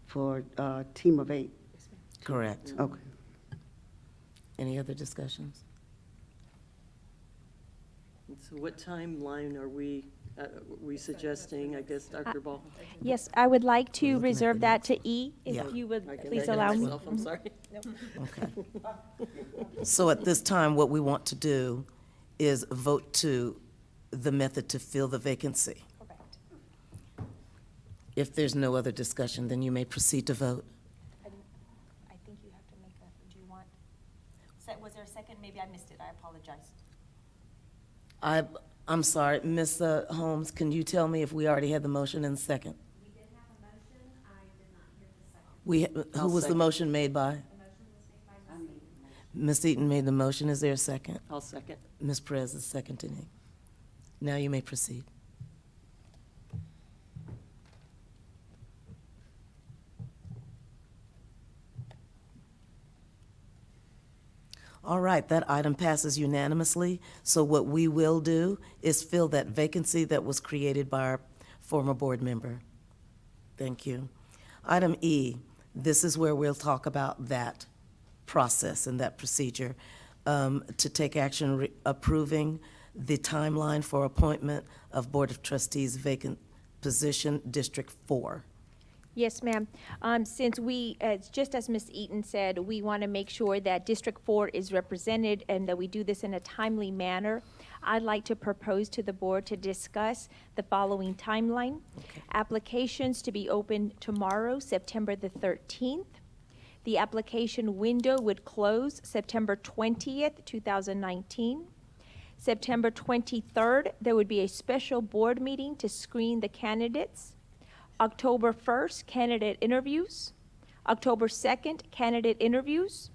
for a team of 8. Correct. Okay. Any other discussions? So what timeline are we suggesting, I guess, Dr. Ball? Yes, I would like We're to looking at reserve the that to E, Yeah. if you would I can please make it allow me. myself, I'm sorry. Okay. So at this time, what we want to do is vote to the method to fill the vacancy. Correct. If there's no other discussion, then you may proceed to vote. I think you have to make a, do you want, was there a second? Maybe I missed it, I apologize. I'm sorry, Ms. Holmes, can you tell me if we already had the motion in second? We did have a motion, I did not hear the second. Who was the second. motion made by? The motion was made by Ms. Eaton. Ms. Eaton made the motion, is there a second? I'll second. Ms. Perez is seconding. Now you may proceed. All right, that item passes unanimously. So what we will do is fill that vacancy that was created by our former board member. Thank you. Item E, this is where we'll talk about that process and that procedure to take action approving the timeline for appointment of Board of Trustees vacant position, District 4. Yes, ma'am. Since just as Ms. Eaton said, we want to make sure that District 4 is represented and that we do this in a timely manner, I'd like to propose to the board to discuss the following timeline. Applications to be open tomorrow, September the 13th. The application window would close September 20th, 2019. September 23rd, there would be a special board meeting to screen the candidates. October 1st, candidate interviews. October 2nd, candidate interviews.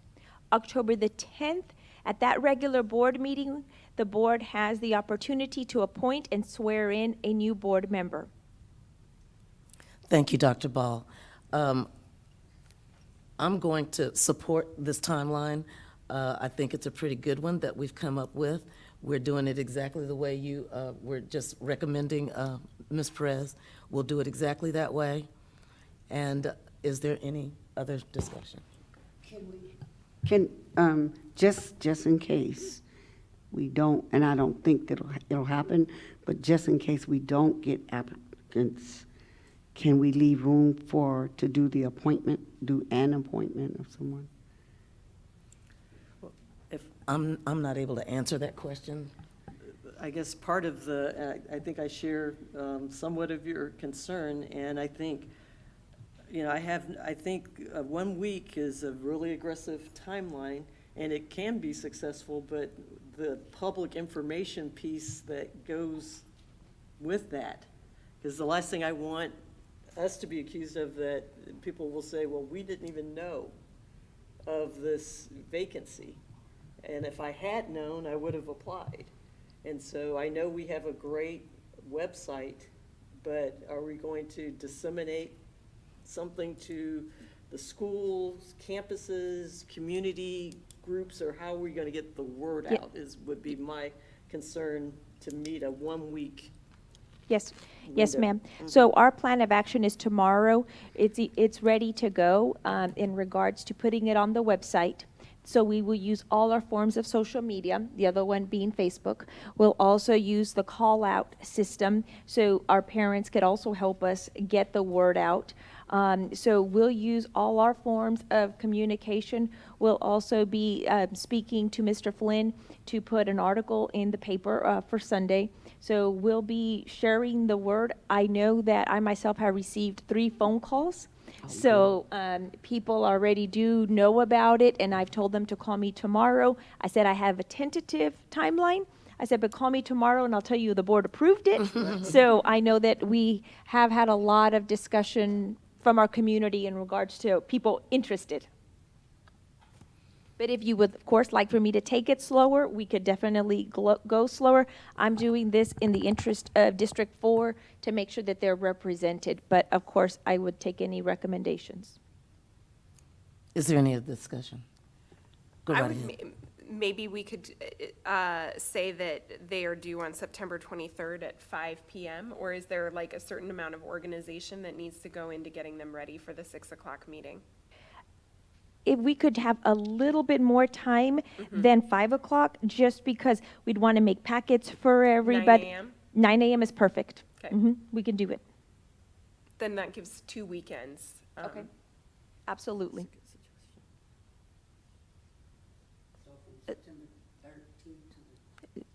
October the 10th, at that regular board meeting, the board has the opportunity to appoint and swear in a new board member. Thank you, Dr. Ball. I'm going to support this timeline. I think it's a pretty good one that we've come up with. We're doing it exactly the way you were just recommending, Ms. Perez. We'll do it exactly that way. And is there any other discussion? Just in case we don't, and I don't think that it'll happen, but just in case we don't get applicants, can we leave room to do an appointment of someone? I'm not able to answer that question. I guess part of I think I share somewhat of your concern, and I think, I think 1 week is a really aggressive timeline, and it can be successful, but the public information piece that goes with that, because the last thing I want us to be accused of, that people will say, well, we didn't even know of this vacancy, and if I had known, I would have applied. And so I know we have a great website, but are we going to disseminate something to the schools, campuses, community groups, or how are we going to get the word out would be my concern to meet a 1 week. Yes, yes, ma'am. So our plan of action is tomorrow. It's ready to go in regards to putting it on the website. So we will use all our forms of social media, the other one being Facebook. We'll also use the call-out system, so our parents could also help us get the word out. So we'll use all our forms of communication. We'll also be speaking to Mr. Flynn to put an article in the paper for Sunday. So we'll be sharing the word. I know that I myself have received 3 phone calls. So people already do know about it, and I've told them to call me tomorrow. I said I have a tentative timeline. I said, but call me tomorrow, and I'll tell you the board approved it. So I know that we have had a lot of discussion from our community in regards to people interested. But if you would, of course, like for me to take it slower, we could definitely go slower. I'm doing this in the interest of District 4 to make sure that they're represented. But of course, I would take any recommendations. Is there any other discussion? Go right ahead. Maybe we could say that they are due on September 23rd at 5 p.m., or is there like a certain amount of organization that needs to go into getting them ready for the 6 o'clock meeting? If we could have a little bit more time than 5 o'clock, just because we'd want to make packets for everybody. 9 a.m.? 9 a.m. is perfect. Okay. We can do it. Then that gives 2 weekends. Okay. Absolutely.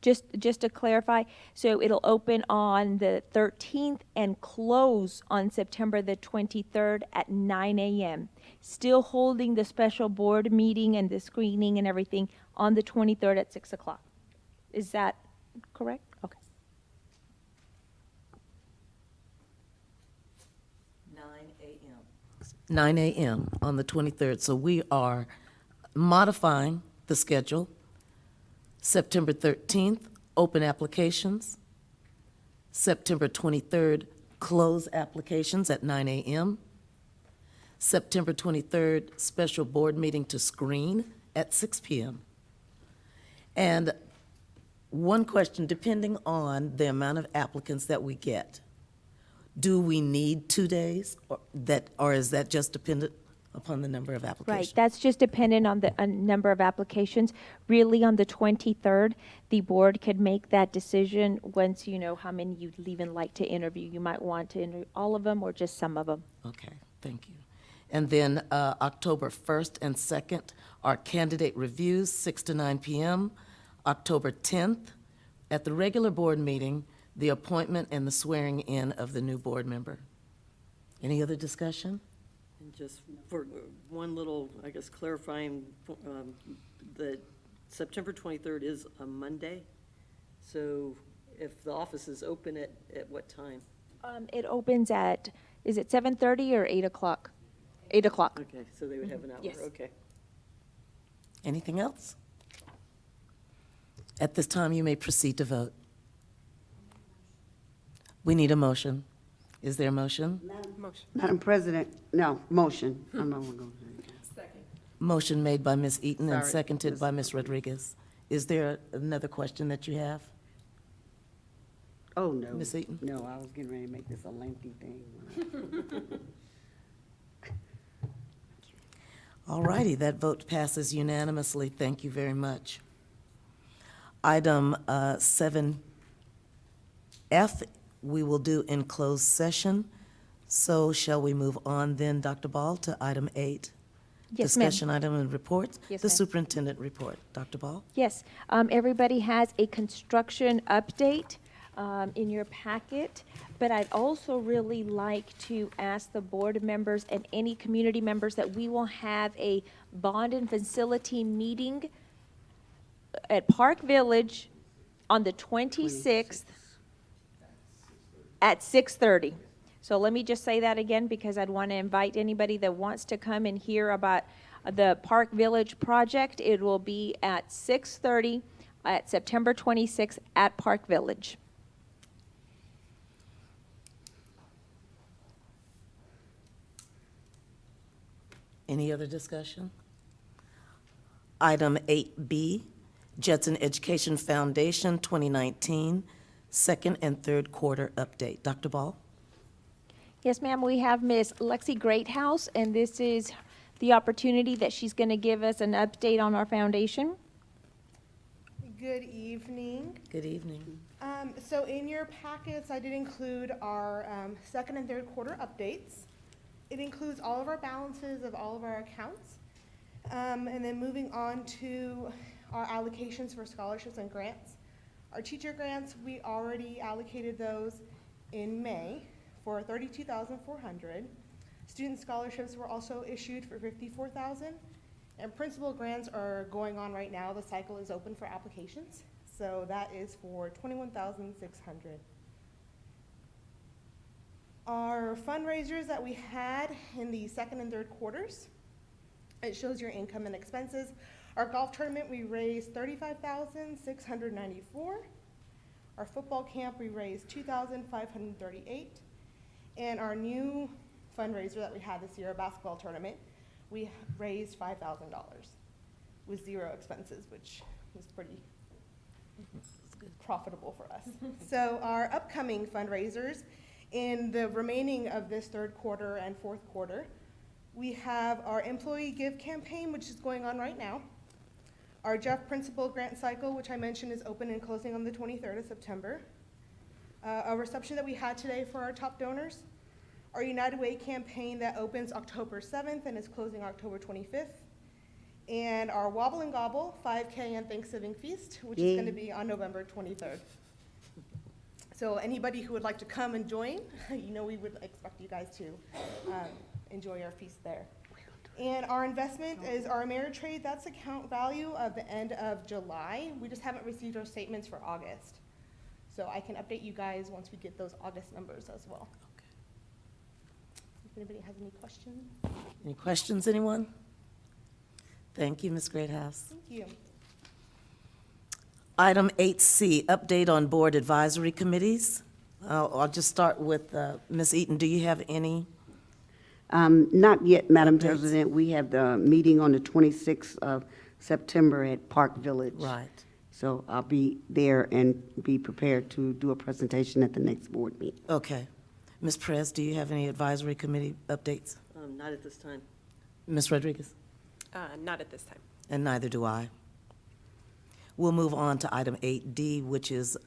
Just to clarify, so it'll open on the 13th and close on September the 23rd at 9 a.m. Still holding the special board meeting and the screening and everything on the 23rd at 6 o'clock. Is that correct? Okay. 9 a.m. on the 23rd. So we are modifying the schedule. September 13th, open applications. September 23rd, close applications at 9 a.m. September 23rd, special board meeting to screen at 6 p.m. And one question, depending on the amount of applicants that we get, do we need 2 days, or is that just dependent upon the number of applications? Right, that's just dependent on the number of applications. Really, on the 23rd, the board could make that decision once you know how many you'd even like to interview. You might want to interview all of them or just some of them. Okay, thank you. And then October 1st and 2nd are candidate reviews, 6 to 9 p.m. October 10th, at the regular board meeting, the appointment and the swearing in of the new board member. Any other discussion? And just for one little, I guess, clarifying, the September 23rd is a Monday. So if the office is open at what time? It opens at, is it 7:30 or 8 o'clock? 8 o'clock. Okay, so they would have an hour, Yes. okay. Anything else? At this time, you may proceed to vote. We need a motion. Is there a motion? Madam President, no, motion. I'm not gonna go. Motion made by Ms. Eaton and Sorry, seconded by Ms. Rodriguez. Is there another question that you have? Oh, no. Ms. Eaton? No, I was getting ready to make this a lengthy thing. All righty, that vote passes unanimously. Thank you very much. Item 7F, we will do in closed session. So shall we move on then, Dr. Ball, to item 8? Yes, ma'am. Discussion item and reports. Yes, The ma'am. superintendent report. Dr. Ball? Yes, everybody has a construction update in your packet, but I'd also really like to ask the board members and any community members that we will have a bond and facility meeting at Park Village on the 26th at 6:30. So let me just say that again, because I'd want to invite anybody that wants to come and hear about the Park Village project. It will be at 6:30 at September 26th at Park Village. Any other discussion? Item 8B, Judson Education Foundation 2019, second and third quarter update. Dr. Ball? Yes, ma'am, we have Miss Lexi Greathouse, and this is the opportunity that she's going to give us an update on our foundation. Good evening. Good evening. So in your packets, I did include our second and third quarter updates. It includes all of our balances of all of our accounts. And then moving on to our allocations for scholarships and grants. Our teacher grants, we already allocated those in May for $32,400. Student scholarships were also issued for $54,000. And principal grants are going on right now. The cycle is open for applications. So that is for $21,600. Our fundraisers that we had in the second and third quarters, it shows your income and expenses. Our golf tournament, we raised $35,694. Our football camp, we raised $2,538. And our new fundraiser that we had this year, a basketball tournament, we raised $5,000 with zero expenses, which was pretty profitable for us. So our upcoming fundraisers in the remaining of this third quarter and fourth quarter, we have our employee give campaign, which is going on right now. Our Jeff Principal Grant Cycle, which I mentioned is open and closing on the 23rd of September. A reception that we had today for our top donors. Our United Way campaign that opens October 7th and is closing October 25th. And our Wobble and Gobble 5K and Thanksgiving Feast, which is going to be on November 23rd. So anybody who would like to come and join, we would expect you guys to enjoy our feast there. And our investment is our Ameritrade. That's account value of the end of July. We just haven't received our statements for August. So I can update you guys once we get those August numbers as well. Okay. If anybody has any questions. Any questions, anyone? Thank you, Ms. Greathouse. Thank you. Item 8C, update on board advisory committees. I'll just start with Ms. Eaton. Do you have any? Not yet, Madam Updates? President. We have the meeting on the 26th of September at Park Village. Right. So I'll be there and be prepared to do a presentation at the next board meeting. Okay. Ms. Perez, do you have any advisory committee updates? Not at this time. Ms. Rodriguez? Not at this time. And neither do I. We'll move on to item 8D, which is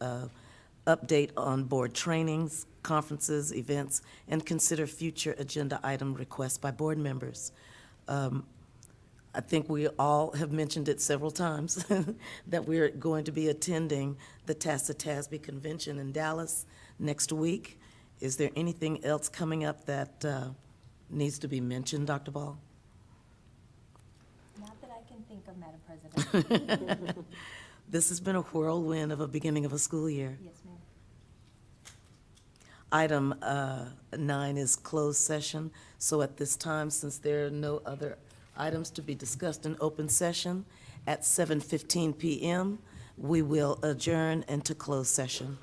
update on board trainings, conferences, events, and consider future agenda item requests by board members. I think we all have mentioned it several times, that we're going to be attending the TASB Convention in Dallas next week. Is there anything else coming up that needs to be mentioned, Dr. Ball? Not that I can think of, Madam President. This has been a whirlwind of a beginning of a school year. Yes, ma'am. Item 9 is closed session, so at this time, since there are no other items to be discussed in open session, at 7:15 p.m., we will adjourn into closed session.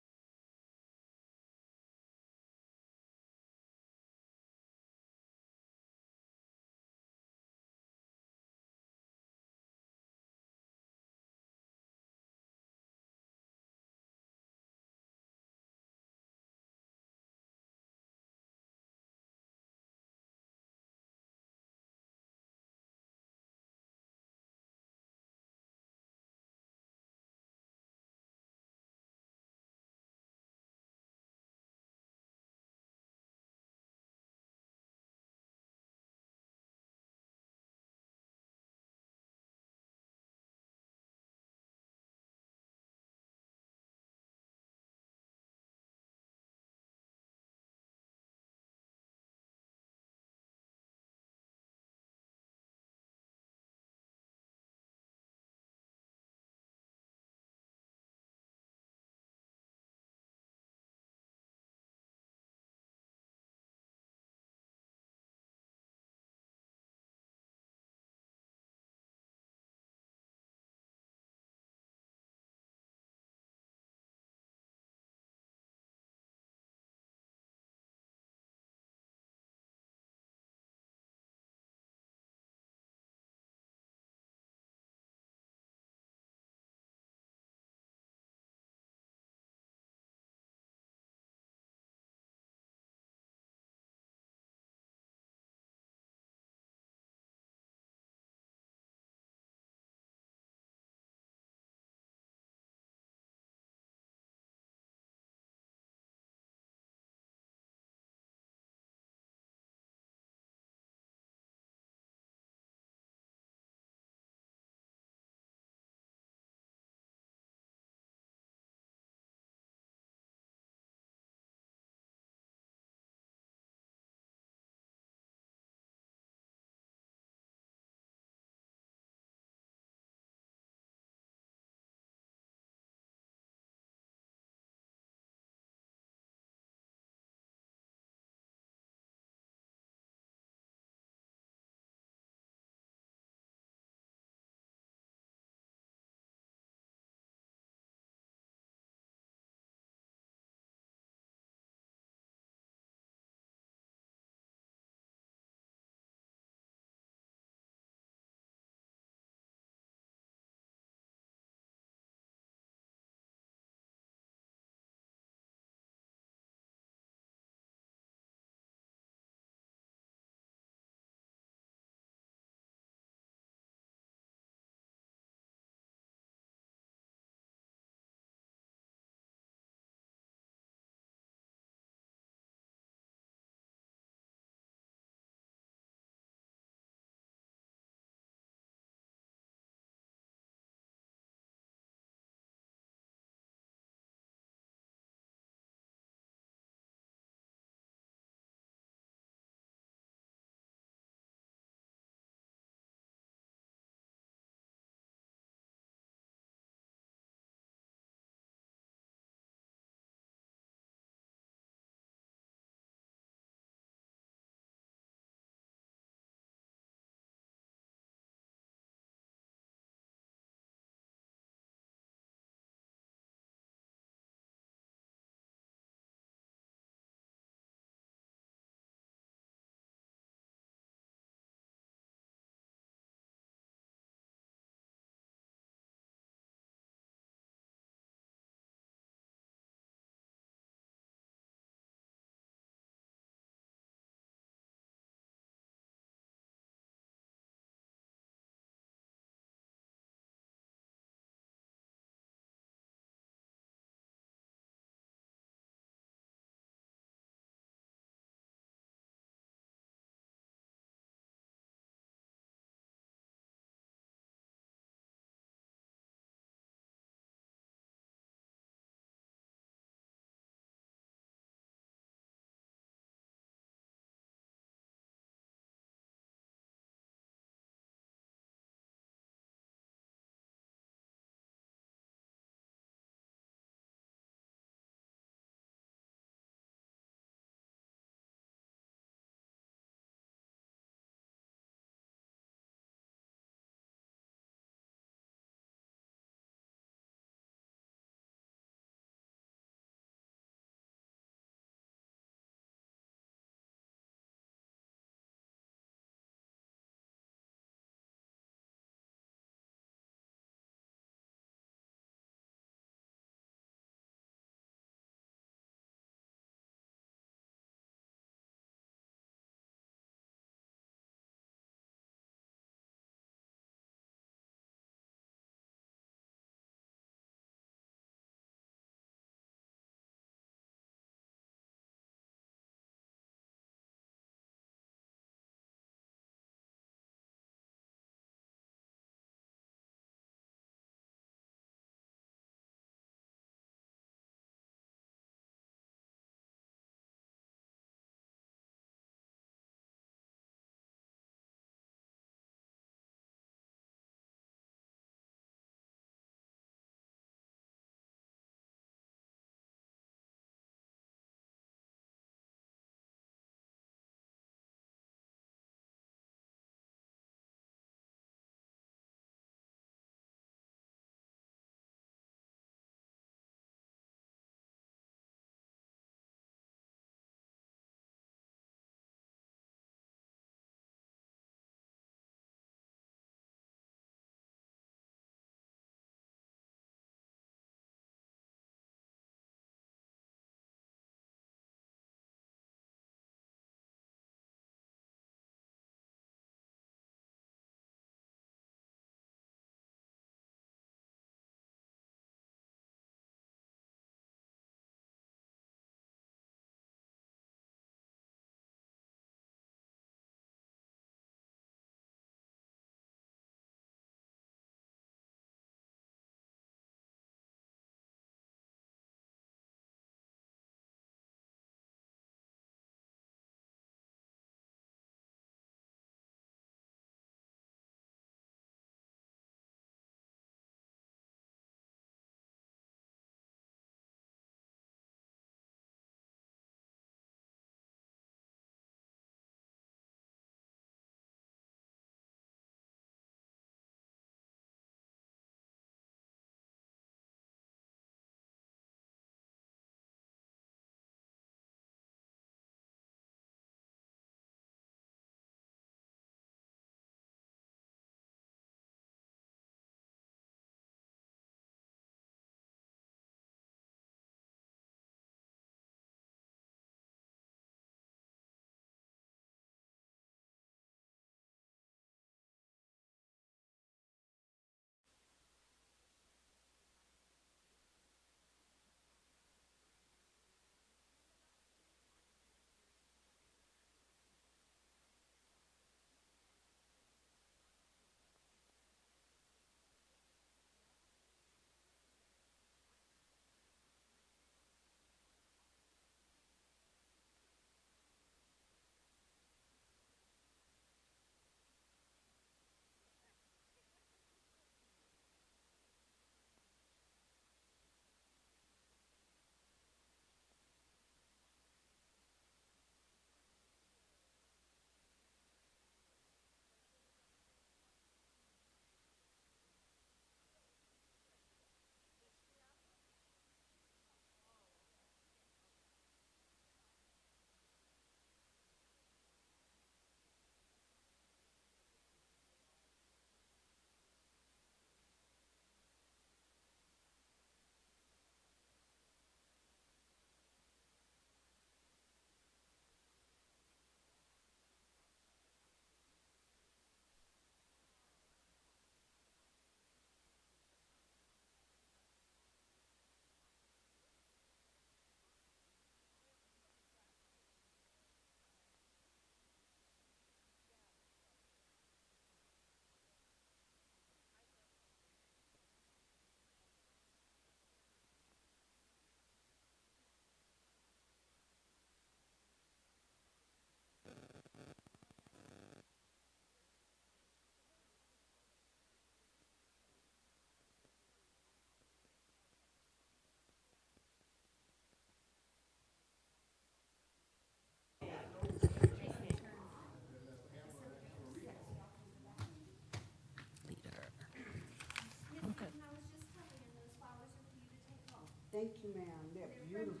Thank you, ma'am. They're beautiful.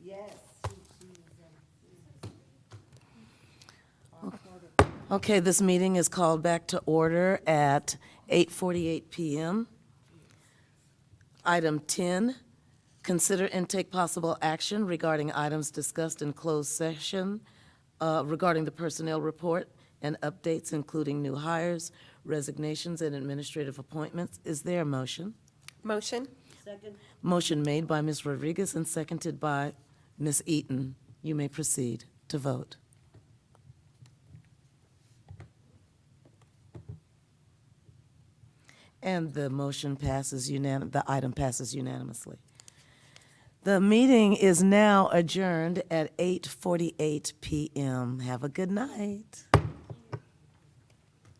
Yes. Okay, this meeting is called back to order at 8:48 PM. Item 10, consider and take possible action regarding items discussed in closed session regarding the personnel report and updates, including new hires, resignations, and administrative appointments. Is there a motion? Motion? Second? Motion made by Ms. Rodriguez and seconded by Ms. Eaton. You may proceed to vote. And the motion passes the item passes unanimously. The meeting is now adjourned at 8:48 PM. Have a good night.